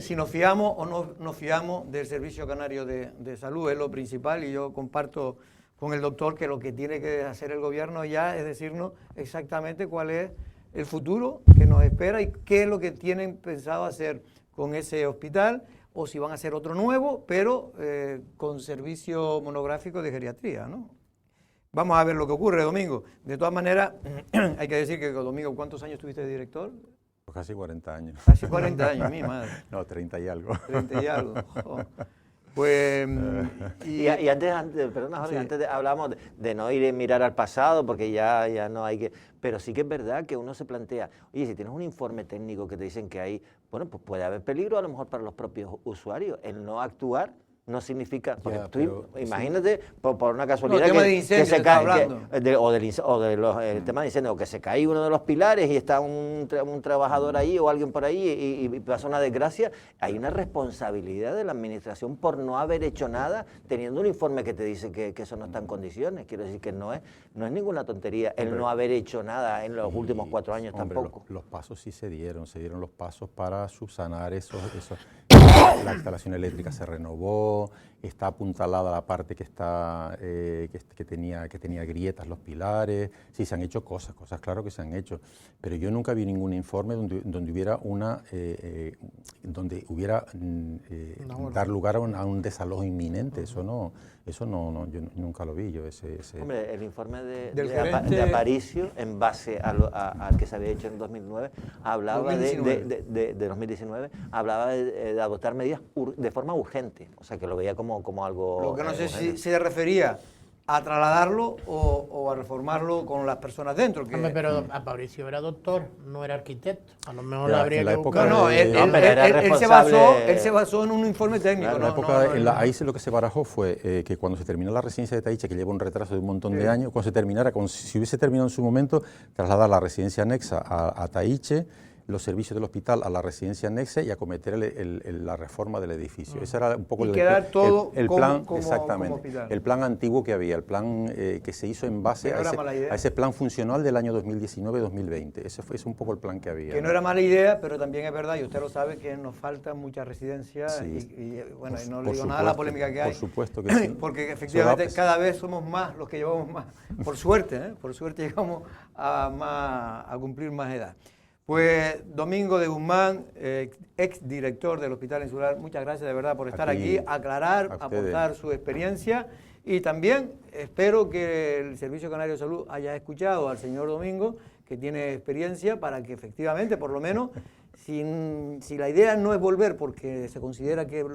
si nos fiamos o no nos fiamos del Servicio Canario de Salud, es lo principal, y yo comparto con el doctor que lo que tiene que hacer el gobierno ya es decirnos exactamente cuál es el futuro que nos espera y qué es lo que tienen pensado hacer con ese hospital, o si van a hacer otro nuevo, pero con servicio monográfico de geriatría, ¿no? Vamos a ver lo que ocurre, Domingo. De todas maneras, hay que decir que, Domingo, ¿cuántos años tuviste de director? Casi 40 años. Casi 40 años, mi madre. No, 30 y algo. 30 y algo. Oh. Pues... Y antes, perdona, Jorge, sí. Antes hablábamos de no ir a mirar al pasado, porque ya no hay que... Pero sí que es verdad que uno se plantea, oye, si tienes un informe técnico que te dicen que hay, bueno, pues puede haber peligro a lo mejor para los propios usuarios. El no actuar no significa, porque imagínate, sí, por una casualidad que se cae, el tema de incendio, o que se cae uno de los pilares y está un trabajador ahí o alguien por ahí y pasa una desgracia, hay una responsabilidad de la administración por no haber hecho nada, teniendo un informe que te dice que eso no está en condiciones. Quiero decir que no es ninguna tontería el no haber hecho nada en los últimos 4 años tampoco. Los pasos sí se dieron los pasos para subsanar esos la instalación eléctrica se renovó, está apuntalada la parte que está que tenía grietas los pilares. Sí, se han hecho cosas claro que se han hecho, pero yo nunca vi ningún informe donde hubiera dar lugar a un desalojo inminente. Eso no, yo nunca lo vi. Hombre, el informe de Aparicio, en base al que se había hecho en 2009, hablaba 2019. de 2019, hablaba de adoptar medidas de forma urgente, o sea que lo veía como algo... Lo que no sé si se refería a trasladarlo o a reformarlo con las personas dentro. Que... Hombre, pero Aparicio era doctor, no era arquitecto. A lo mejor habría que buscar... Él se basó en un informe técnico. Ahí lo que se barajó fue que cuando se terminó la residencia de Taiche, que lleva un retraso de un montón de años, cuando se terminara, si hubiese terminado en su momento, trasladar la residencia anexa a Taiche, los servicios del hospital a la residencia anexa y acometer la reforma del edificio. Ese era un poco el plan, exactamente, el plan antiguo que había, el plan que se hizo en base a ese plan funcional del año 2019-2020. Ese fue un poco el plan que había. Que no era mala idea, pero también es verdad, y usted lo sabe, que nos faltan muchas residencias y bueno, y no le digo nada a la polémica que hay. Por supuesto que sí. Porque efectivamente cada vez somos más los que llevamos más. Por suerte llegamos a cumplir más edad. Pues Domingo de Guzmán, ex director del Hospital Insular, muchas gracias de verdad por estar aquí, aclarar, aportar su experiencia, y también espero que el Servicio Canario de Salud haya escuchado al señor Domingo, que tiene experiencia, para que efectivamente, por lo menos, si la idea no es volver porque se considera que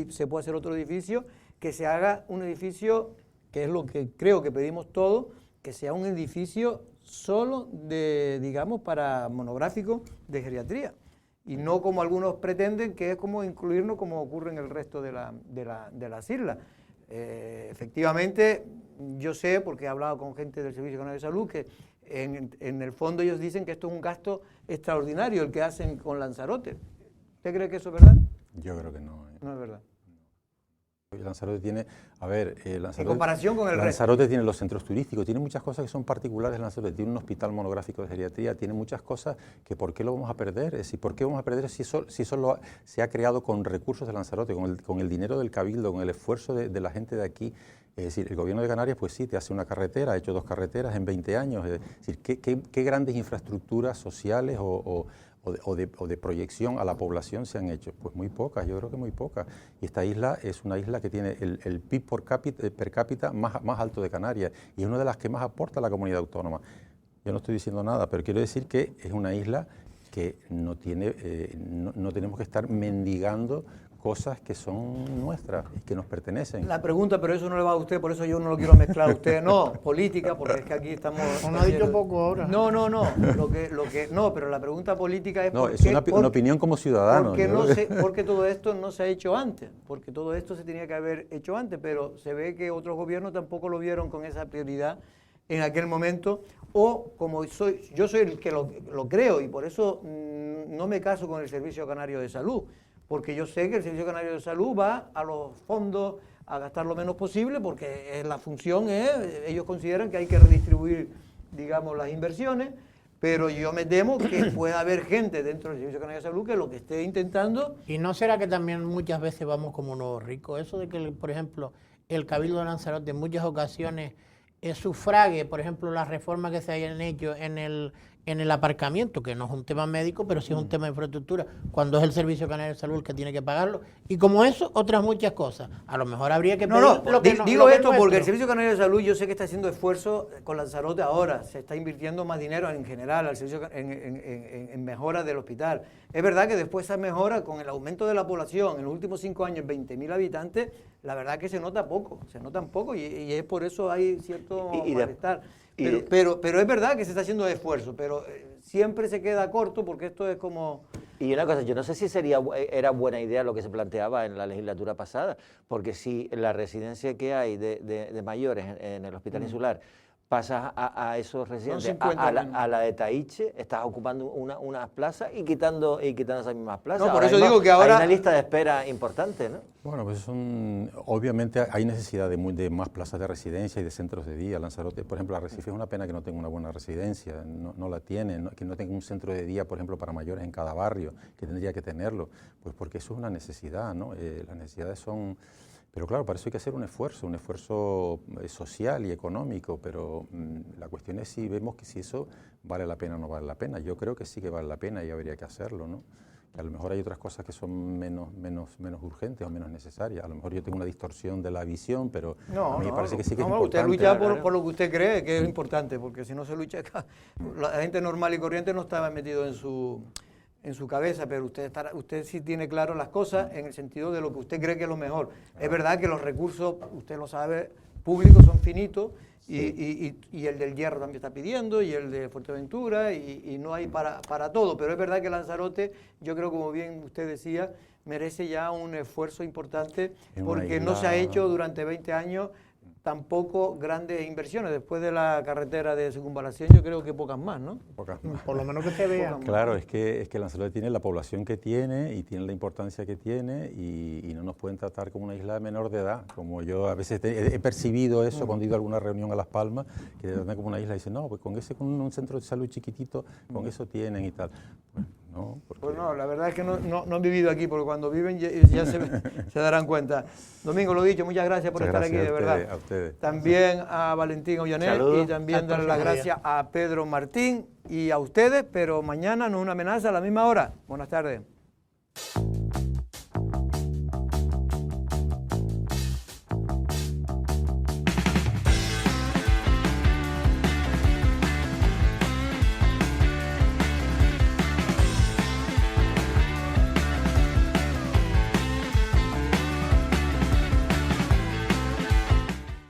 se puede hacer otro edificio, que se haga un edificio, que es lo que creo que pedimos todos, que sea un edificio solo digamos, para monográfico de geriatría, y no como algunos pretenden, que es como incluirnos como ocurre en el resto de las islas. Efectivamente, yo sé, porque he hablado con gente del Servicio Canario de Salud, que en el fondo ellos dicen que esto es un gasto extraordinario el que hacen con Lanzarote. ¿Usted cree que eso es verdad? Yo creo que no. No es verdad. Lanzarote tiene, Lanzarote, en comparación con el Lanzarote tiene los centros turísticos, tiene muchas cosas que son particulares. Lanzarote tiene un hospital monográfico de geriatría, tiene muchas cosas que ¿por qué lo vamos a perder? Es decir, ¿por qué vamos a perder si eso se ha creado con recursos de Lanzarote, con el dinero del Cabildo, con el esfuerzo de la gente de aquí? Es decir, el gobierno de Canarias, pues sí, te hace una carretera, ha hecho 2 carreteras en 20 años. Es decir, ¿qué grandes infraestructuras sociales o de proyección a la población se han hecho? Pues muy pocas, yo creo que muy pocas. Y esta isla es una isla que tiene el PIB per cápita más alto de Canarias, y es una de las que más aporta a la comunidad autónoma. Yo no estoy diciendo nada, pero quiero decir que es una isla que no tenemos que estar mendigando cosas que son nuestras y que nos pertenecen. La pregunta, pero eso no le va a usted, por eso yo no lo quiero mezclar a usted. No, política, porque es que aquí estamos... No ha dicho poco ahora. No. No, pero la pregunta política es... No, es una opinión como ciudadano. Porque todo esto no se ha hecho antes, porque todo esto se tenía que haber hecho antes, pero se ve que otros gobiernos tampoco lo vieron con esa prioridad en aquel momento, o como yo soy el que lo creo, y por eso no me caso con el Servicio Canario de Salud, porque yo sé que el Servicio Canario de Salud va a los fondos a gastar lo menos posible, porque la función ellos consideran que hay que redistribuir, digamos, las inversiones, pero yo me temo que pueda haber gente dentro del Servicio Canario de Salud que lo que esté intentando... ¿Y no será que también muchas veces vamos como nuevos ricos? Eso de que, por ejemplo, el Cabildo de Lanzarote en muchas ocasiones sufrague, por ejemplo, las reformas que se hayan hecho en el aparcamiento, que no es un tema médico, pero sí es un tema de infraestructura, cuando es el Servicio Canario de Salud el que tiene que pagarlo, y como eso, otras muchas cosas. A lo mejor habría que pedir digo esto porque el Servicio Canario de Salud yo sé que está haciendo esfuerzos con Lanzarote ahora, se está invirtiendo más dinero en general al servicio en mejoras del hospital. Es verdad que después esa mejora, con el aumento de la población en los últimos 5 años, 20.000 habitantes, la verdad que se notan poco, y es por eso hay cierto malestar. Pero es verdad que se está haciendo esfuerzo, pero siempre se queda corto, porque esto es como... Y una cosa, yo no sé si era buena idea lo que se planteaba en la legislatura pasada, porque si la residencia que hay de mayores en el Hospital Insular pasas a esos residentes, a la de Taiche, estás ocupando unas plazas y quitando esas mismas plazas. No, por eso digo que ahora... Hay una lista de espera importante, ¿no? Bueno, pues obviamente hay necesidad de más plazas de residencia y de centros de día. Lanzarote, por ejemplo, Arrecife es una pena que no tenga una buena residencia, no la tiene, que no tenga un centro de día, por ejemplo, para mayores en cada barrio, que tendría que tenerlo, pues porque eso es una necesidad, ¿no? Las necesidades son... Pero claro, para eso hay que hacer un esfuerzo social y económico, pero la cuestión es si vemos que si eso vale la pena o no vale la pena. Yo creo que sí que vale la pena y habría que hacerlo, ¿no? Que a lo mejor hay otras cosas que son menos urgentes o menos necesarias. A lo mejor yo tengo una distorsión de la visión, pero a mí me parece que sí que es importante. Usted lucha por lo que usted cree que es importante, porque si no se lucha, la gente normal y corriente no estaba metido en su cabeza, pero usted sí tiene claro las cosas en el sentido de lo que usted cree que es lo mejor. Es verdad que los recursos, usted lo sabe, públicos son finitos, y el del Hierro también está pidiendo, y el de Fuerteventura, y no hay para todo, pero es verdad que Lanzarote, yo creo, como bien usted decía, merece ya un esfuerzo importante, porque no se ha hecho durante 20 años tampoco grandes inversiones. Después de la carretera de circunvalación, yo creo que pocas más, ¿no? Pocas más. Por lo menos que se vea. Claro, es que Lanzarote tiene la población que tiene y tiene la importancia que tiene, y no nos pueden tratar como una isla de menor de edad, como yo a veces he percibido eso cuando he ido a alguna reunión a Las Palmas, que te tratan como una isla y dicen, no, pues con un centro de salud chiquitito, con eso tienen y tal. Bueno, ¿no? Porque- Pues no, la verdad es que no han vivido aquí, porque cuando viven ya se darán cuenta. Domingo, lo dicho, muchas gracias por Muchas estar aquí, de gracias verdad. a ustedes. También a Valentín Ollanel Saludos. y también darle las gracias a Pedro Martín y a ustedes, pero mañana no es una amenaza a la misma hora. Buenas tardes.